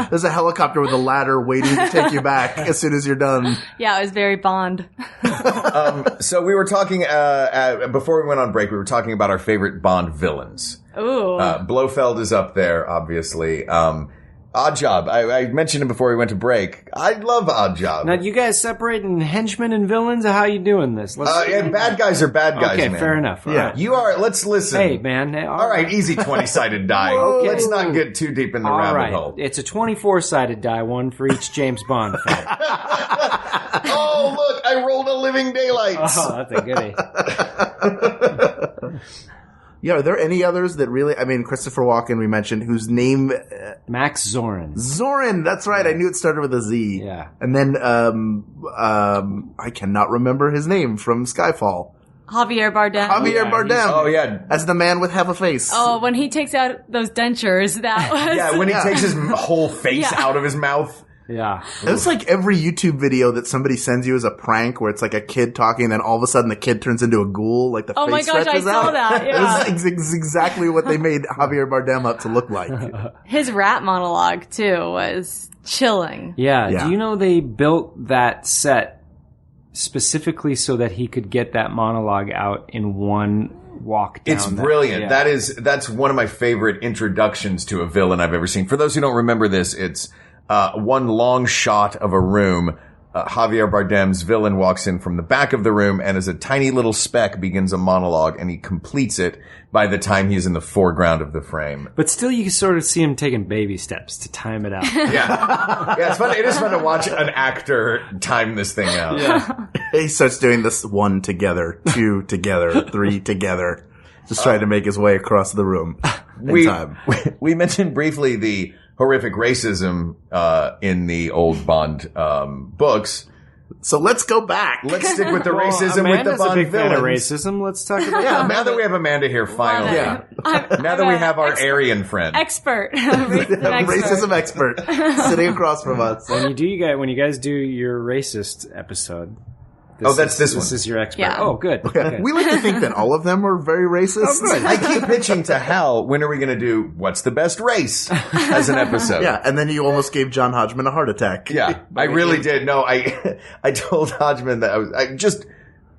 Speaker 1: There's a helicopter with a ladder waiting to take you back as soon as you're done.
Speaker 13: Yeah, it was very Bond.
Speaker 4: So we were talking, before we went on break, we were talking about our favorite Bond villains.
Speaker 13: Ooh.
Speaker 4: Blofeld is up there, obviously. Odd Job. I mentioned him before we went to break. I love Odd Job.
Speaker 5: Now, you guys separating henchmen and villains? How are you doing this?
Speaker 4: And bad guys are bad guys,
Speaker 5: okay,
Speaker 4: man.
Speaker 5: fair enough. All right.
Speaker 4: You are, let's listen.
Speaker 5: Hey, man.
Speaker 4: All right, easy 20-sided die.
Speaker 5: Okay.
Speaker 4: Let's not get too deep in the rabbit hole.
Speaker 5: It's a 24-sided die, one for each James Bond film.
Speaker 4: Oh, look, I rolled a Living Daylights.
Speaker 5: Oh, that's a goodie.
Speaker 1: Yeah, are there any others that really, I mean, Christopher Walken, we mentioned, whose name...
Speaker 5: Max Zorin.
Speaker 1: Zorin, that's right. I knew it started with a Z.
Speaker 5: Yeah.
Speaker 1: And then, I cannot remember his name from Skyfall.
Speaker 13: Javier Bardem.
Speaker 1: Javier Bardem.
Speaker 4: Oh, yeah.
Speaker 1: As the man with half a face.
Speaker 13: Oh, when he takes out those dentures, that was...
Speaker 4: Yeah, when he takes his whole face out of his mouth.
Speaker 5: Yeah.
Speaker 1: It's like every YouTube video that somebody sends you as a prank where it's like a kid talking and then all of a sudden the kid turns into a ghoul, like the face
Speaker 13: my gosh,
Speaker 1: stretches
Speaker 13: I saw
Speaker 1: out.
Speaker 13: that, yeah.
Speaker 1: It's exactly what they made Javier Bardem up to look like.
Speaker 13: His rap monologue, too, was chilling.
Speaker 5: Yeah. Do you know they built that set specifically so that he could get that monologue out in one walk down?
Speaker 4: It's brilliant.
Speaker 5: Yeah.
Speaker 4: That's one of my favorite introductions to a villain I've ever seen. For those who don't remember this, it's one long shot of a room. Javier Bardem's villain walks in from the back of the room and as a tiny little speck begins a monologue, and he completes it by the time he's in the foreground of the frame.
Speaker 5: But still you can sort of see him taking baby steps to time it out.
Speaker 4: Yeah, it's fun. It is fun to watch an actor time this thing out.
Speaker 5: Yeah.
Speaker 1: He starts doing this 1 together, 2 together, 3 together. Just trying to make his way across the room in time.
Speaker 4: We mentioned briefly the horrific racism in the old Bond books.
Speaker 1: So let's go back.
Speaker 4: Let's stick with the racism with the Bond
Speaker 5: a big
Speaker 4: villains.
Speaker 5: fan of racism. Let's talk about
Speaker 4: Yeah, now that we have Amanda here, finally.
Speaker 1: Yeah.
Speaker 4: Now that we have our Aryan friend.
Speaker 13: Expert. Racism
Speaker 1: expert sitting across from us.
Speaker 5: When you guys do your racist episode.
Speaker 4: This
Speaker 5: This
Speaker 4: one.
Speaker 5: is your expert.
Speaker 13: Yeah.
Speaker 5: Oh, good. Okay.
Speaker 1: We like to think that all of them are very racist.
Speaker 4: I keep pitching to Hal, when are we going to do What's the Best Race as an episode?
Speaker 1: Yeah, and then you almost gave John Hodgman a heart attack.
Speaker 4: Yeah, I really did. No, I told Hodgman that I just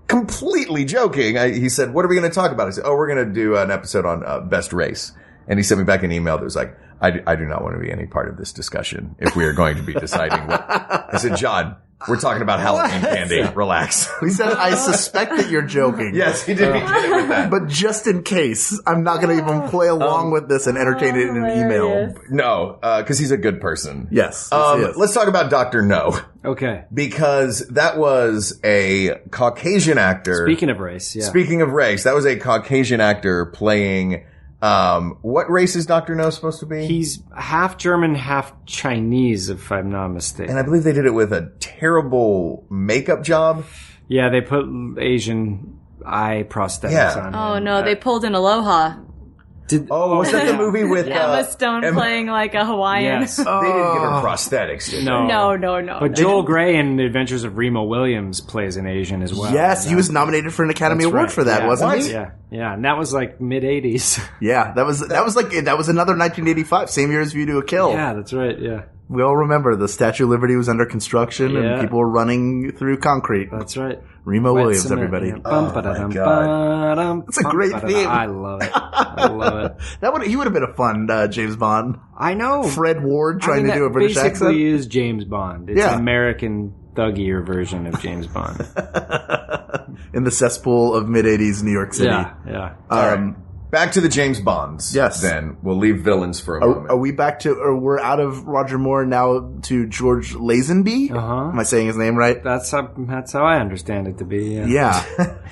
Speaker 4: completely joking. He said, what are we going to talk about? I said, we're going to do an episode on Best Race. And he sent me back an email that was like, I do not want to be any part of this discussion if we are going to be deciding what. I said, John, we're talking about Halloween candy. Relax.
Speaker 1: He said, I suspect that you're joking.
Speaker 4: Yes, he did. He did it with that.
Speaker 1: But just in case, I'm not going to even play along with this and entertain it in an email.
Speaker 4: No, because he's a good person.
Speaker 1: Yes.
Speaker 4: Let's talk about Dr. No.
Speaker 5: Okay.
Speaker 4: Because that was a Caucasian actor.
Speaker 5: Speaking of race, yeah.
Speaker 4: Speaking of race, that was a Caucasian actor playing... what race is Dr. No supposed to be?
Speaker 5: He's half German, half Chinese, if I'm not mistaken.
Speaker 4: And I believe they did it with a terrible makeup job.
Speaker 5: Yeah, they put Asian eye prosthetics on him.
Speaker 13: Oh, no, they pulled in Aloha.
Speaker 4: Was that the movie with
Speaker 13: Emma Stone playing like a Hawaiian?
Speaker 5: Yes.
Speaker 4: They didn't give her prosthetics, did they?
Speaker 13: No.
Speaker 5: But Joel Grey in The Adventures of Remo Williams plays an Asian as well.
Speaker 1: Yes, he was nominated for an Academy Award for that, wasn't he?
Speaker 5: Yeah, and that was like mid-'80s.
Speaker 1: Yeah, that was another 1985, same year as View to a Kill.
Speaker 5: Yeah, that's right, yeah.
Speaker 1: We all remember the Statue of Liberty was under construction and people were running through concrete.
Speaker 5: That's right.
Speaker 1: Remo Williams, everybody.
Speaker 4: Oh, my God.
Speaker 1: That's a great theme.
Speaker 5: I love it. I love it.
Speaker 1: He would have been a fun James Bond.
Speaker 5: I know.
Speaker 1: Fred Ward trying to do a British accent.
Speaker 5: Basically is James Bond. It's an American thuggier version of James Bond.
Speaker 1: In the cesspool of mid-'80s New York City.
Speaker 5: Yeah.
Speaker 4: Back to the James Bonds.
Speaker 1: Yes.
Speaker 4: Then we'll leave villains for a moment.
Speaker 1: Are we back to, or we're out of Roger Moore now to George Lazenby? Am I saying his name right?
Speaker 5: That's how I understand it to be.
Speaker 1: Yeah.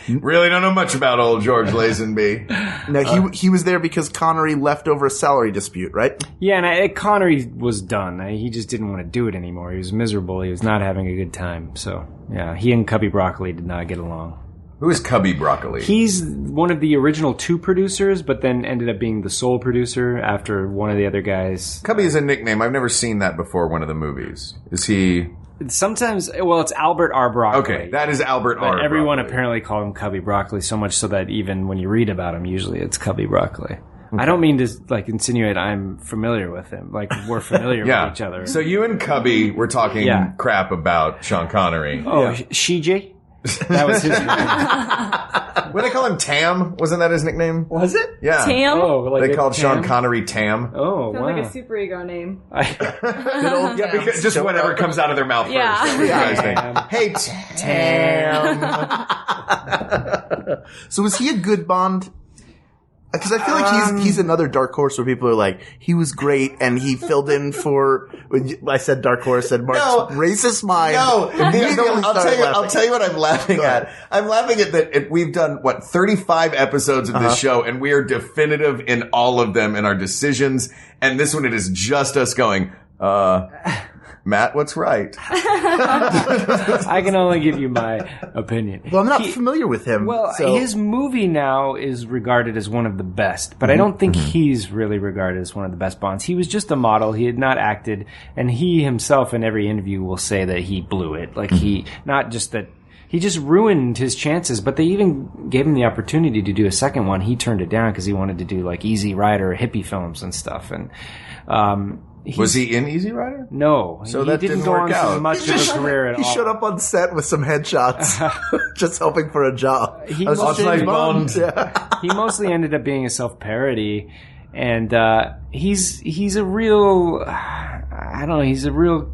Speaker 4: Really don't know much about old George Lazenby.
Speaker 1: No, he was there because Connery left over a salary dispute, right?
Speaker 5: Yeah, and Connery was done. He just didn't want to do it anymore. He was miserable. He was not having a good time. So, yeah, he and Cubby Broccoli did not get along.
Speaker 4: Who is Cubby Broccoli?
Speaker 5: He's one of the original 2 producers, but then ended up being the sole producer after one of the other guys.
Speaker 4: Cubby is a nickname. I've never seen that before one of the movies. Is he...
Speaker 5: Sometimes, well, it's Albert R. Broccoli.
Speaker 4: Okay, that is Albert R.
Speaker 5: But everyone
Speaker 4: Broccoli.
Speaker 5: apparently called him Cubby Broccoli so much so that even when you read about him, usually it's Cubby Broccoli. Okay. I don't mean to insinuate I'm familiar with him. We're familiar with each other.
Speaker 4: So you and Cubby were talking crap about Sean Connery.
Speaker 5: Oh, Shiji? That was his nickname.
Speaker 4: What did they call him? Tam? Wasn't that his nickname?
Speaker 5: Was it?
Speaker 4: Yeah.
Speaker 13: Tam?
Speaker 5: Oh,
Speaker 4: they called Sean Connery Tam.
Speaker 5: Oh,
Speaker 13: Sounds like a superego name.
Speaker 4: Because just whatever comes out of their mouth first. Hey, Tam.
Speaker 1: So was he a good Bond? Because I feel like he's another dark horse where people are like, he was great and he filled in for. I said dark horse, said Mark's racist mind.
Speaker 4: No, I'll tell you what I'm laughing at. I'm laughing at that. We've done 35 episodes of this show, and we are definitive in all of them in our decisions. And this one, it is just us going. Matt, what's right?
Speaker 5: I can only give you my opinion.
Speaker 1: Well, I'm not familiar with him.
Speaker 5: Well, his movie now is regarded as one of the best, but I don't think he's really regarded as one of the best Bonds. He was just a model. He had not acted, and he himself in every interview will say that he blew it. Not just that he just ruined his chances, but they even gave him the opportunity to do a second one. He turned it down because he wanted to do Easy Rider, hippie films and stuff, and
Speaker 4: was he in Easy Rider?
Speaker 5: No.
Speaker 4: So that didn't go on
Speaker 5: so much of a career at all.
Speaker 1: He showed up on set with some headshots, just hoping for a job.
Speaker 5: He mostly ended up being a self-parody, and he's a real... I don't know, he's a real...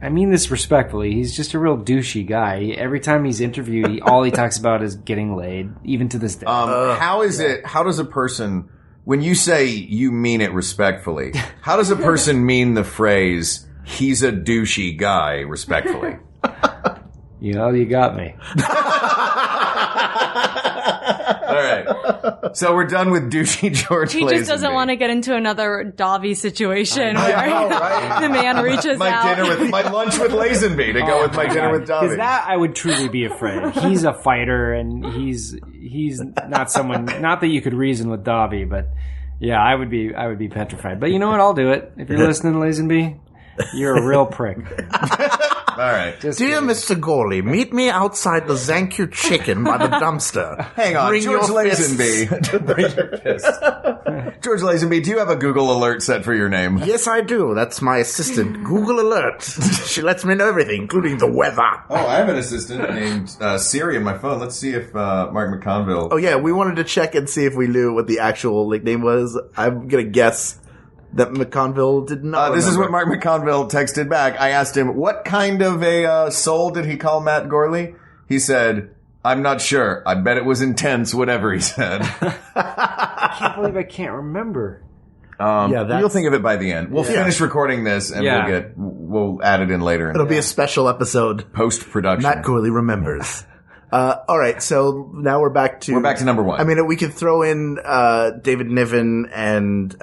Speaker 5: I mean this respectfully. He's just a real douchey guy. Every time he's interviewed, all he talks about is getting laid, even to this day.
Speaker 4: How does a person... When you say you mean it respectfully, how does a person mean the phrase, he's a douchey guy, respectfully?
Speaker 5: You got me.
Speaker 4: All right. So we're done with douchey George Lazenby.
Speaker 13: He just doesn't want to get into another Davi situation where the man reaches out.
Speaker 4: My lunch with Lazenby to go with my dinner with Davi.
Speaker 5: Because that I would truly be afraid. He's a fighter, and he's not someone. Not that you could reason with Davi, but yeah, I would be petrified. But you know what? I'll do it. If you're listening, Lazenby, you're a real prick.
Speaker 4: All right.
Speaker 1: Dear Mr. Gourley, meet me outside the Zanku Chicken by the dumpster.
Speaker 4: Hang on,
Speaker 1: Bring
Speaker 4: George
Speaker 1: your
Speaker 4: Lazenby. Bring your fist. George Lazenby, do you have a Google alert set for your name?
Speaker 1: Yes, I do. That's my assistant, Google Alert. She lets me know everything, including the weather.
Speaker 4: Oh, I have an assistant named Siri on my phone. Let's see if Mark McConville...
Speaker 1: Oh, yeah, we wanted to check and see if we knew what the actual nickname was. I'm going to guess that McConville did not
Speaker 4: This is what Mark McConville texted back. I asked him, what kind of a soul did he call Matt Gourley? He said, I'm not sure. I bet it was intense, whatever he said.
Speaker 5: I can't believe I can't remember.
Speaker 4: You'll think of it by the end. We'll finish recording this and we'll add it in later.
Speaker 1: It'll be a special episode.
Speaker 4: Post-production.
Speaker 1: Matt Gourley remembers. All right, so now we're back to
Speaker 4: number one.
Speaker 1: I mean, we could throw in David Niven and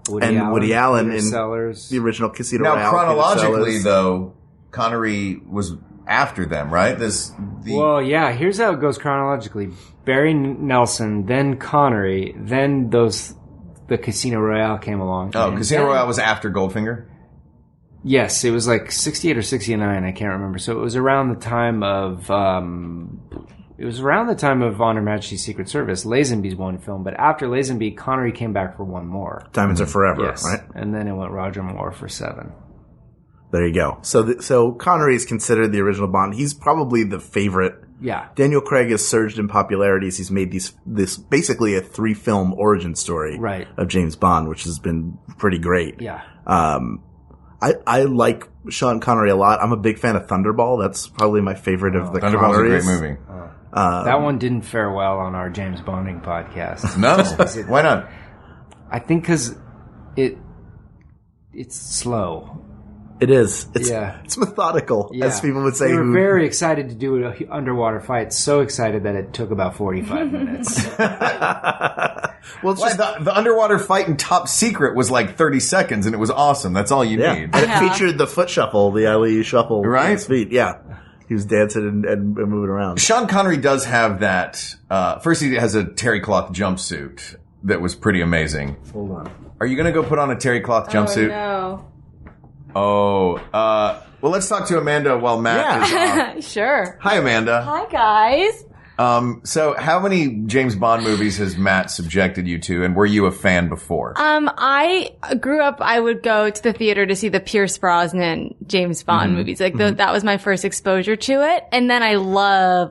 Speaker 1: Woody Allen in
Speaker 5: Sellers.
Speaker 1: The original Casino
Speaker 4: Now,
Speaker 1: Royale.
Speaker 4: chronologically, though, Connery was after them, right?
Speaker 5: Well, yeah, here's how it goes chronologically. Barry Nelson, then Connery, then the Casino Royale came along.
Speaker 4: Oh, Casino Royale was after Goldfinger?
Speaker 5: Yes, it was 68 or 69, I can't remember. So it was around the time of... Honor Majesty's Secret Service, Lazenby's one film, but after Lazenby, Connery came back for one more.
Speaker 1: Diamonds Are Forever,
Speaker 5: yes.
Speaker 1: right?
Speaker 5: And then it went Roger Moore for 7.
Speaker 1: There you go. So Connery is considered the original Bond. He's probably the favorite.
Speaker 5: Yeah.
Speaker 1: Daniel Craig has surged in popularity as he's made this basically a 3-film origin story of James Bond, which has been pretty great.
Speaker 5: Yeah.
Speaker 1: I like Sean Connery a lot. I'm a big fan of Thunderball. That's probably my favorite of the
Speaker 4: Thunderball's
Speaker 1: Connerys.
Speaker 4: a great movie.
Speaker 5: That one didn't fare well on our James Bonding podcast.
Speaker 4: No? Why not?
Speaker 5: I think because it's slow.
Speaker 1: It is. It's methodical, as people would say.
Speaker 5: We were very excited to do an underwater fight. So excited that it took about 45 minutes.
Speaker 4: Well, it's just the underwater fight in Top Secret was like 30 seconds, and it was awesome. That's all you need.
Speaker 1: And it featured the foot shuffle, the alley shuffle.
Speaker 4: Right?
Speaker 1: With his feet. Yeah. He was dancing and moving around.
Speaker 4: Sean Connery does have that. First, he has a terrycloth jumpsuit that was pretty amazing.
Speaker 1: Hold on.
Speaker 4: Are you going to go put on a terrycloth jumpsuit?
Speaker 13: No.
Speaker 4: Oh, well, let's talk to Amanda while Matt is off.
Speaker 13: Sure.
Speaker 4: Hi, Amanda.
Speaker 13: Hi, guys.
Speaker 4: So how many James Bond movies has Matt subjected you to, and were you a fan before?
Speaker 13: I grew up, I would go to the theater to see the Pierce Brosnan James Bond movies. Like, that was my first exposure to it. And then I love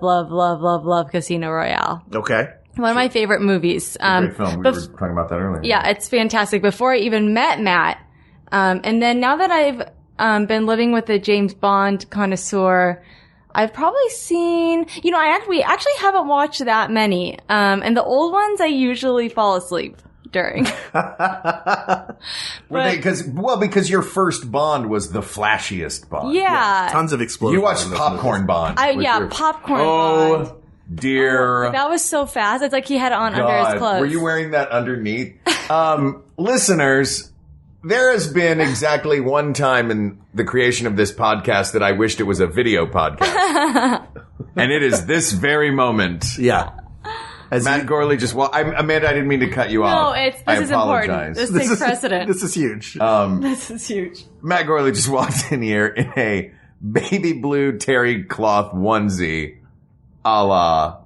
Speaker 13: Casino Royale.
Speaker 1: Okay.
Speaker 13: One of my favorite movies.
Speaker 4: Great film. We were talking about that earlier.
Speaker 13: Yeah, it's fantastic. Before I even met Matt, and then now that I've been living with a James Bond connoisseur, I've probably seen, we actually haven't watched that many. And the old ones I usually fall asleep during.
Speaker 4: Because your first Bond was the flashiest Bond.
Speaker 13: Yeah.
Speaker 1: Tons of explosions.
Speaker 4: You watched Popcorn Bond.
Speaker 13: Popcorn Bond.
Speaker 4: Oh, dear.
Speaker 13: That was so fast. It's like he had it on under his clothes.
Speaker 4: Were you wearing that underneath? Listeners, there has been exactly one time in the creation of this podcast that I wished it was a video podcast. And it is this very moment.
Speaker 1: Yeah.
Speaker 4: Matt Gourley just Amanda, I didn't mean to cut you off.
Speaker 13: No, this is important. This takes precedent.
Speaker 1: This is huge.
Speaker 13: This is huge.
Speaker 4: Matt Gourley just walked in here in a baby blue terry cloth onesie a la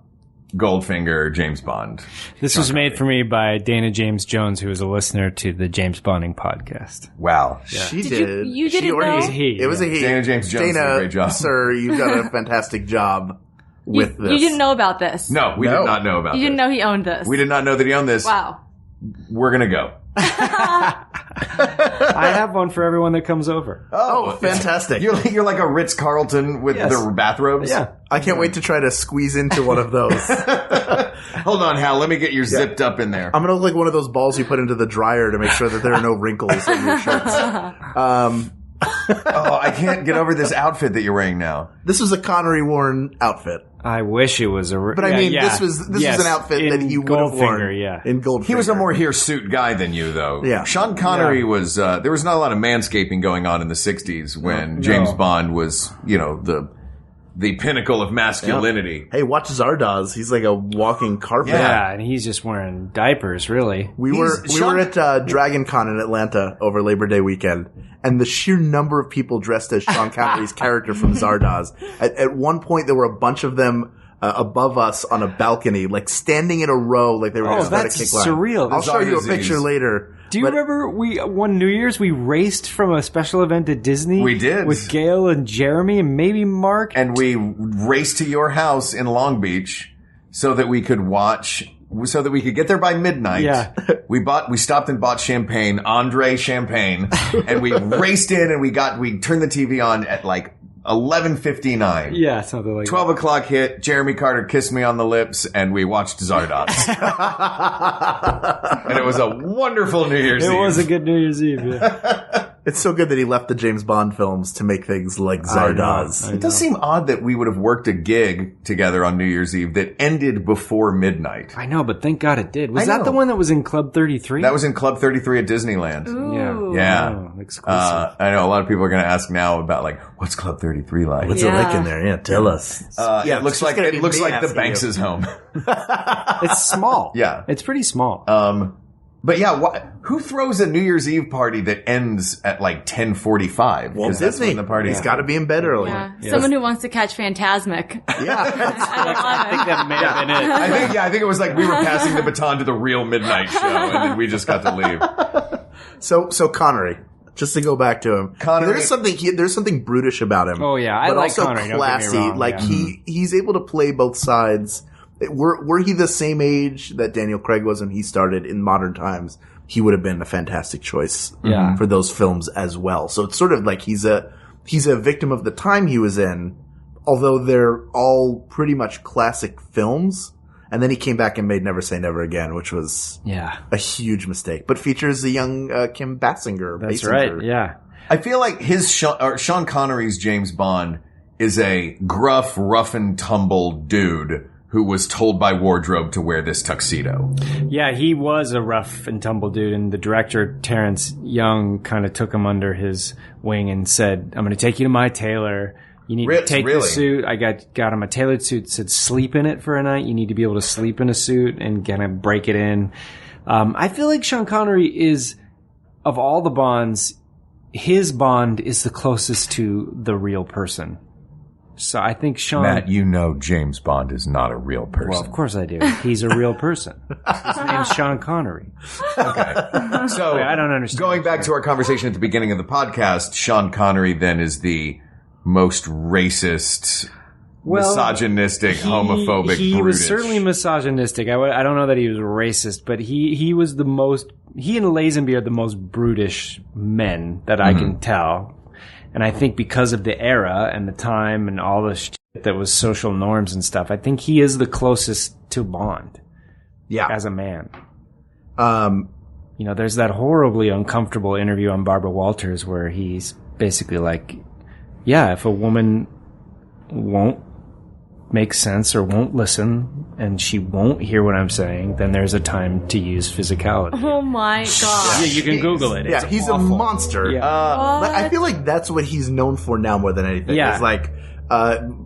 Speaker 4: Goldfinger James Bond.
Speaker 5: This was made for me by Dana James Jones, who is a listener to the James Bonding podcast.
Speaker 4: Wow.
Speaker 1: Yeah. She
Speaker 13: did. You didn't know?
Speaker 5: It was a he.
Speaker 1: It was a he.
Speaker 4: Dana James Jones did a great job.
Speaker 1: Sir, you've done a fantastic job with this.
Speaker 13: You didn't know about this?
Speaker 4: No, we did not know about this.
Speaker 13: You didn't know he owned this?
Speaker 4: We did not know that he owned this.
Speaker 13: Wow.
Speaker 4: We're going to go.
Speaker 5: I have one for everyone that comes over.
Speaker 1: Oh, fantastic.
Speaker 4: You're like a Ritz-Carlton with the bathrobes?
Speaker 1: Yeah. I can't wait to try to squeeze into one of those.
Speaker 4: Hold on, Hal. Let me get you zipped up in there.
Speaker 1: I'm going to look like one of those balls you put into the dryer to make sure that there are no wrinkles in your shirts.
Speaker 4: I can't get over this outfit that you're wearing now.
Speaker 1: This was a Connery worn outfit.
Speaker 5: I wish it was a...
Speaker 1: But I mean, this was an outfit that he would have worn. In Goldfinger.
Speaker 4: He was a more hirsute guy than you, though.
Speaker 1: Yeah.
Speaker 4: Sean Connery was... there was not a lot of manscaping going on in the 60s when James Bond was, the pinnacle of masculinity.
Speaker 1: Hey, watch Zardoz. He's like a walking carpet.
Speaker 5: Yeah, and he's just wearing diapers, really.
Speaker 1: We were at Dragon Con in Atlanta over Labor Day weekend, and the sheer number of people dressed as Sean Connery's character from Zardoz. At one point, there were a bunch of them above us on a balcony, like standing in a row, like they were just at a kick line.
Speaker 5: Surreal.
Speaker 1: I'll show you a picture later.
Speaker 5: Do you remember one New Year's we raced from a special event at Disney?
Speaker 4: We did.
Speaker 5: With Gail and Jeremy and maybe Mark.
Speaker 4: And we raced to your house in Long Beach so that we could get there by midnight.
Speaker 5: Yeah.
Speaker 4: We stopped and bought champagne, Andre Champagne, and we raced in and we turned the TV on at like 11:59.
Speaker 5: Yeah, something like
Speaker 4: 12 o'clock hit, Jeremy Carter kissed me on the lips, and we watched Zardoz. And it was a wonderful New Year's Eve.
Speaker 5: It was a good New Year's Eve, yeah.
Speaker 1: It's so good that he left the James Bond films to make things like Zardoz.
Speaker 4: It does seem odd that we would have worked a gig together on New Year's Eve that ended before midnight.
Speaker 5: I know, but thank God it did. Was that the one that was in Club 33?
Speaker 4: That was in Club 33 at Disneyland.
Speaker 13: Ooh.
Speaker 4: Yeah.
Speaker 5: Oh, exclusive.
Speaker 4: I know a lot of people are going to ask now about what's Club 33 like?
Speaker 1: What's it like in there? Yeah, tell us.
Speaker 4: It looks like the Banks' home.
Speaker 5: It's small.
Speaker 4: Yeah.
Speaker 5: It's pretty small.
Speaker 4: But yeah, who throws a New Year's Eve party that ends at like 10:45?
Speaker 1: Well, Disney. He's got to be in bed early.
Speaker 13: Yeah. Someone who wants to catch Phantasmic.
Speaker 1: Yeah.
Speaker 5: I think that may have been it.
Speaker 4: I think it was like we were passing the baton to the real midnight show, and then we just got to leave.
Speaker 1: So Connery. Just to go back to him, there's something brutish about him.
Speaker 5: Oh yeah, I
Speaker 1: but
Speaker 5: like
Speaker 1: also
Speaker 5: Connery.
Speaker 1: classy.
Speaker 5: Don't get me wrong, yeah.
Speaker 1: He's able to play both sides. Were he the same age that Daniel Craig was when he started in modern times, he would have been a fantastic choice for those films as well. So it's sort of like he's a victim of the time he was in, although they're all pretty much classic films. And then he came back and made Never Say Never Again, which was a huge mistake, but features the young Kim Basinger.
Speaker 5: That's right, yeah.
Speaker 4: I feel like Sean Connery's James Bond is a gruff, rough and tumble dude who was told by wardrobe to wear this tuxedo.
Speaker 5: Yeah, he was a rough and tumble dude, and the director, Terrence Young, kind of took him under his wing and said, I'm going to take you to my tailor. You need to take the suit. I got him a tailored suit, said sleep in it for a night. You need to be able to sleep in a suit and kind of break it in. I feel like Sean Connery is, of all the Bonds, his Bond is the closest to the real person. So I think Sean...
Speaker 4: Matt, you know James Bond is not a real person.
Speaker 5: Well, of course I do. He's a real person. His name's Sean Connery.
Speaker 4: Okay. So
Speaker 5: I don't understand.
Speaker 4: Going back to our conversation at the beginning of the podcast, Sean Connery then is the most racist, misogynistic, homophobic,
Speaker 5: he
Speaker 4: brutish.
Speaker 5: was certainly misogynistic. I don't know that he was racist, but he was the most... He and Lazenby are the most brutish men that I can tell. And I think because of the era and the time and all the shit that was social norms and stuff, I think he is the closest to Bond.
Speaker 1: Yeah.
Speaker 5: As a man. You know, there's that horribly uncomfortable interview on Barbara Walters where he's basically like, yeah, if a woman won't make sense or won't listen and she won't hear what I'm saying, then there's a time to use physicality.
Speaker 13: Oh my god.
Speaker 5: Yeah, you can Google it.
Speaker 1: Yeah, he's awful. A monster.
Speaker 5: Yeah.
Speaker 1: But I feel like that's what he's known for now more than anything.
Speaker 5: Yeah.
Speaker 1: It's like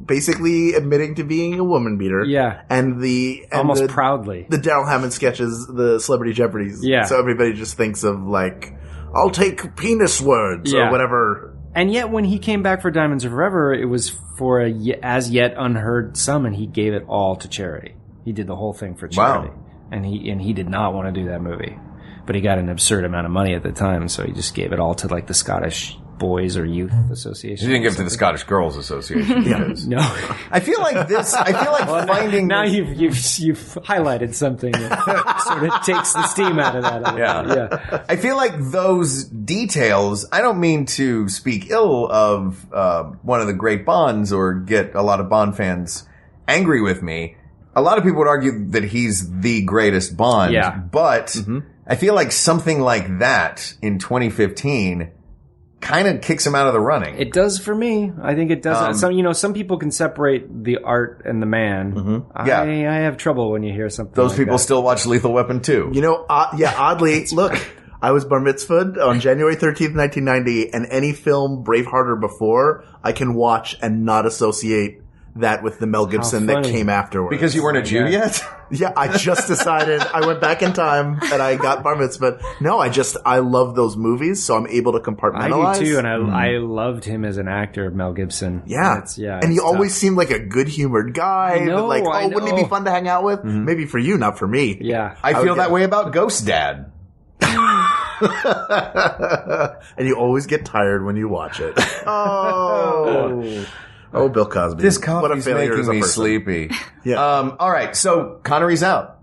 Speaker 1: basically admitting to being a woman beater.
Speaker 5: Yeah.
Speaker 1: And
Speaker 5: almost proudly.
Speaker 1: The Daryl Hammond sketches, the Celebrity Jeopardies. Yeah. So everybody just thinks of like, I'll take penis words or whatever.
Speaker 5: And yet when he came back for Diamonds Are Forever, it was for a as yet unheard sum, and he gave it all to charity. He did the whole thing for charity. Wow. And he did not want to do that movie. But he got an absurd amount of money at the time, so he just gave it all to like the Scottish Boys or Youth Association.
Speaker 4: He didn't give it to the Scottish Girls Association.
Speaker 5: No.
Speaker 4: I feel like finding...
Speaker 5: Now you've highlighted something that sort of takes the steam out of that.
Speaker 4: Yeah. I feel like those details, I don't mean to speak ill of one of the great Bonds or get a lot of Bond fans angry with me. A lot of people would argue that he's the greatest Bond.
Speaker 5: Yeah.
Speaker 4: But I feel like something like that in 2015 kind of kicks him out of the running.
Speaker 5: It does for me. I think it does. Some people can separate the art and the man.
Speaker 4: Yeah.
Speaker 5: I have trouble when you hear something
Speaker 4: Those
Speaker 5: like
Speaker 4: people
Speaker 5: that.
Speaker 4: still watch Lethal Weapon 2.
Speaker 1: You know, oddly, look, I was bar mitzvahed on January 13th, 1990, and any film Braveheart or before, I can watch and not associate that with the Mel Gibson that came afterwards.
Speaker 4: Because you weren't a Jew yet?
Speaker 1: Yeah, I just decided, I went back in time and I got bar mitzvah. No, I love those movies, so I'm able to compartmentalize.
Speaker 5: I do too, and I loved him as an actor, Mel Gibson.
Speaker 1: Yeah. And he always seemed like a good-humored guy.
Speaker 5: I know,
Speaker 1: like, wouldn't he be fun to hang out with? Maybe for you, not for me.
Speaker 5: Yeah.
Speaker 4: I feel that way about Ghost Dad.
Speaker 1: And you always get tired when you watch it. Oh, Bill Cosby.
Speaker 4: This coffee's making me sleepy.
Speaker 1: Yeah.
Speaker 4: All right. So Connery's out.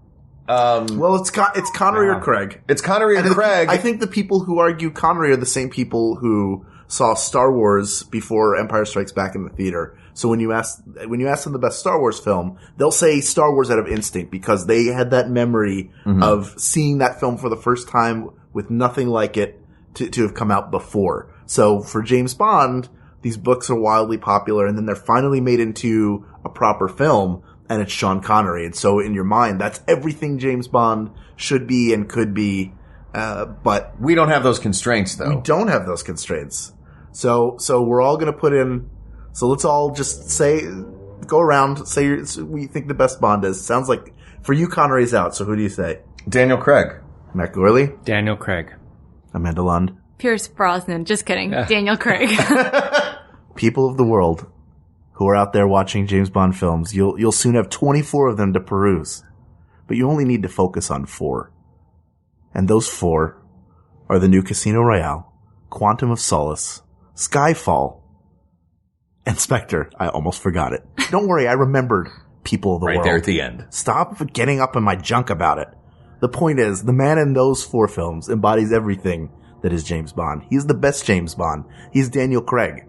Speaker 1: Well, it's Connery or Craig.
Speaker 4: It's Connery or Craig.
Speaker 1: I think the people who argue Connery are the same people who saw Star Wars before Empire Strikes Back in the theater. So when you ask them the best Star Wars film, they'll say Star Wars out of instinct because they had that memory of seeing that film for the first time with nothing like it to have come out before. So for James Bond, these books are wildly popular, and then they're finally made into a proper film, and it's Sean Connery. And so in your mind, that's everything James Bond should be and could be. But
Speaker 4: we don't have those constraints, though.
Speaker 1: We don't have those constraints. So we're all going to put in. So let's all just go around, say we think the best Bond is. Sounds like for you, Connery's out. So who do you say?
Speaker 4: Daniel Craig.
Speaker 1: Matt Gourley.
Speaker 5: Daniel Craig.
Speaker 1: Amanda Lund.
Speaker 13: Pierce Brosnan. Just kidding. Daniel Craig.
Speaker 1: People of the world who are out there watching James Bond films, you'll soon have 24 of them to peruse. But you only need to focus on 4. And those 4 are the new Casino Royale, Quantum of Solace, Skyfall, and Spectre. I almost forgot it. Don't worry, I remembered People of the
Speaker 4: Right
Speaker 1: World.
Speaker 4: there at the end.
Speaker 1: Stop getting up in my junk about it. The point is, the man in those 4 films embodies everything that is James Bond. He's the best James Bond. He's Daniel Craig.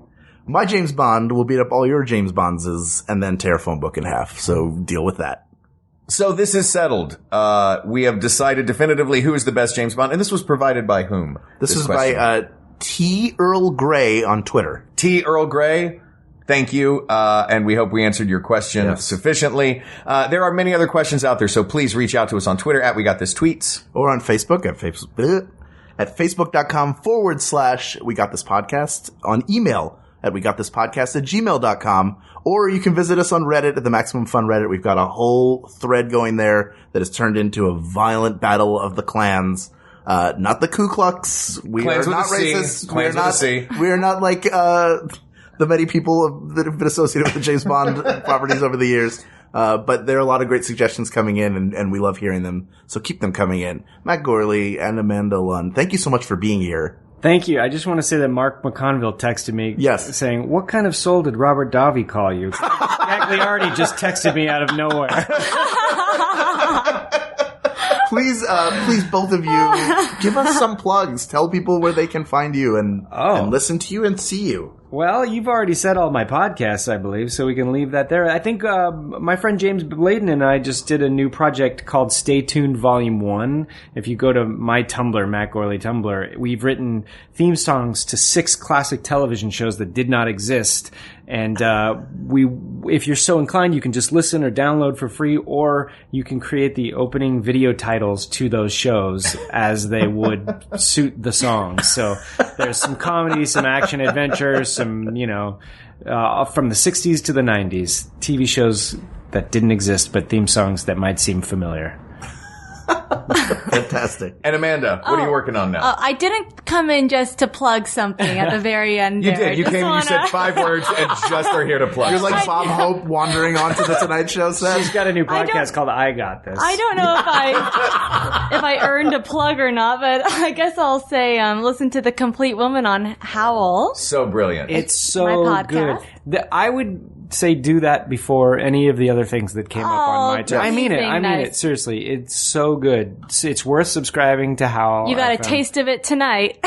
Speaker 1: My James Bond will beat up all your James Bondses and then tear a phone book in half, so deal with that.
Speaker 4: So this is settled. We have decided definitively who is the best James Bond, and this was provided by whom?
Speaker 1: This is
Speaker 4: question.
Speaker 1: by T. Earl Grey on Twitter.
Speaker 4: T. Earl Grey. Thank you, and we hope we answered your question sufficiently. There are many other questions out there, so please reach out to us on Twitter at We Got This Tweets.
Speaker 1: Or on Facebook at facebook.com/We Got This Podcast, on email at WeGotThisPodcast@gmail.com, or you can visit us on Reddit at the Maximum Fun Reddit. We've got a whole thread going there that has turned into a violent battle of the clans. Not the Ku Klux. We
Speaker 4: Clans
Speaker 1: are
Speaker 4: with
Speaker 1: not
Speaker 4: a C.
Speaker 1: racist.
Speaker 4: Clans with a C.
Speaker 1: We are not like the many people that have been associated with the James Bond properties over the years. But there are a lot of great suggestions coming in, and we love hearing them. So keep them coming in. Matt Gourley and Amanda Lund, thank you so much for being here.
Speaker 5: Thank you. I just want to say that Mark McConville texted me saying, "What kind of soul did Robert Davi call you?" Gagliardi just texted me out of nowhere.
Speaker 1: Please, both of you, give us some plugs. Tell people where they can find you and listen to you and see you.
Speaker 5: Well, you've already said all my podcasts, I believe, so we can leave that there. I think my friend James Bladen and I just did a new project called Stay Tuned Volume 1. If you go to my Tumblr, Matt Gourley Tumblr, we've written theme songs to 6 classic television shows that did not exist. And if you're so inclined, you can just listen or download for free, or you can create the opening video titles to those shows as they would suit the songs. So there's some comedy, some action adventure, some, from the 60s to the 90s, TV shows that didn't exist, but theme songs that might seem familiar.
Speaker 1: Fantastic.
Speaker 4: And Amanda, what are you working on now?
Speaker 13: I didn't come in just to plug something at the very end.
Speaker 4: You did. You came and you said 5 words and just are here to plug.
Speaker 1: You're like Bob Hope wandering onto the Tonight Show set.
Speaker 5: She's got a new podcast called I Got This.
Speaker 13: I don't know if I earned a plug or not, but I guess I'll say listen to The Complete Woman on Howl.
Speaker 4: So brilliant.
Speaker 5: It's so good. I would say do that before any of the other things that came up on my channel. I mean it. Seriously. It's so good. It's worth subscribing to Howl.
Speaker 13: You got a taste of it tonight.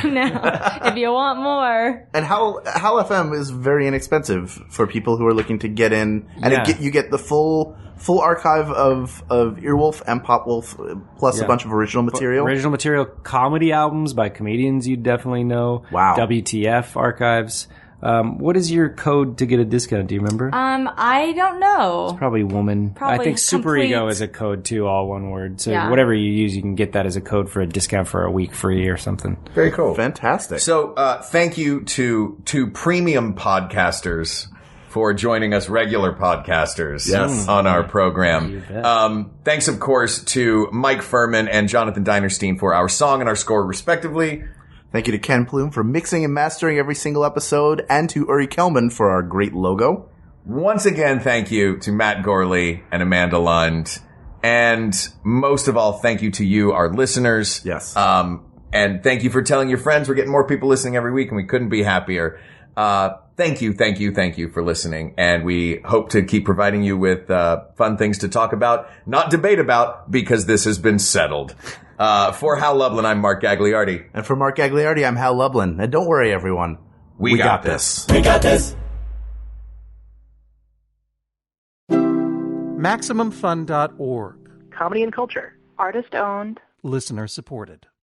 Speaker 13: Now, if you want more.
Speaker 1: And Howl FM is very inexpensive for people who are looking to get in. And you get the full archive of Earwolf and Popwolf, plus a bunch of original material.
Speaker 5: Original material, comedy albums by comedians you'd definitely know.
Speaker 1: Wow.
Speaker 5: WTF archives. What is your code to get a discount? Do you remember?
Speaker 13: I don't know.
Speaker 5: It's probably woman. I think Super Ego is a code too, all one word. So whatever you use, you can get that as a code for a discount for a week free or something.
Speaker 4: Very cool.
Speaker 1: Fantastic.
Speaker 4: So, thank you to premium podcasters for joining us regular podcasters on our program. Thanks, of course, to Mike Furman and Jonathan Dinerstein for our song and our score, respectively.
Speaker 1: Thank you to Ken Plume for mixing and mastering every single episode, and to Uri Kelman for our great logo.
Speaker 4: Once again, thank you to Matt Gourley and Amanda Lund. And most of all, thank you to you, our listeners.
Speaker 1: Yes.
Speaker 4: And thank you for telling your friends. We're getting more people listening every week, and we couldn't be happier. Thank you for listening. And we hope to keep providing you with fun things to talk about, not debate about, because this has been settled. For Hal Lublin, I'm Mark Gagliardi.
Speaker 1: And for Mark Gagliardi, I'm Hal Lublin. And don't worry, everyone.
Speaker 4: We got this.
Speaker 3: We got this.
Speaker 12: MaximumFun.org.
Speaker 11: Comedy and culture. Artist owned.
Speaker 12: Listener supported.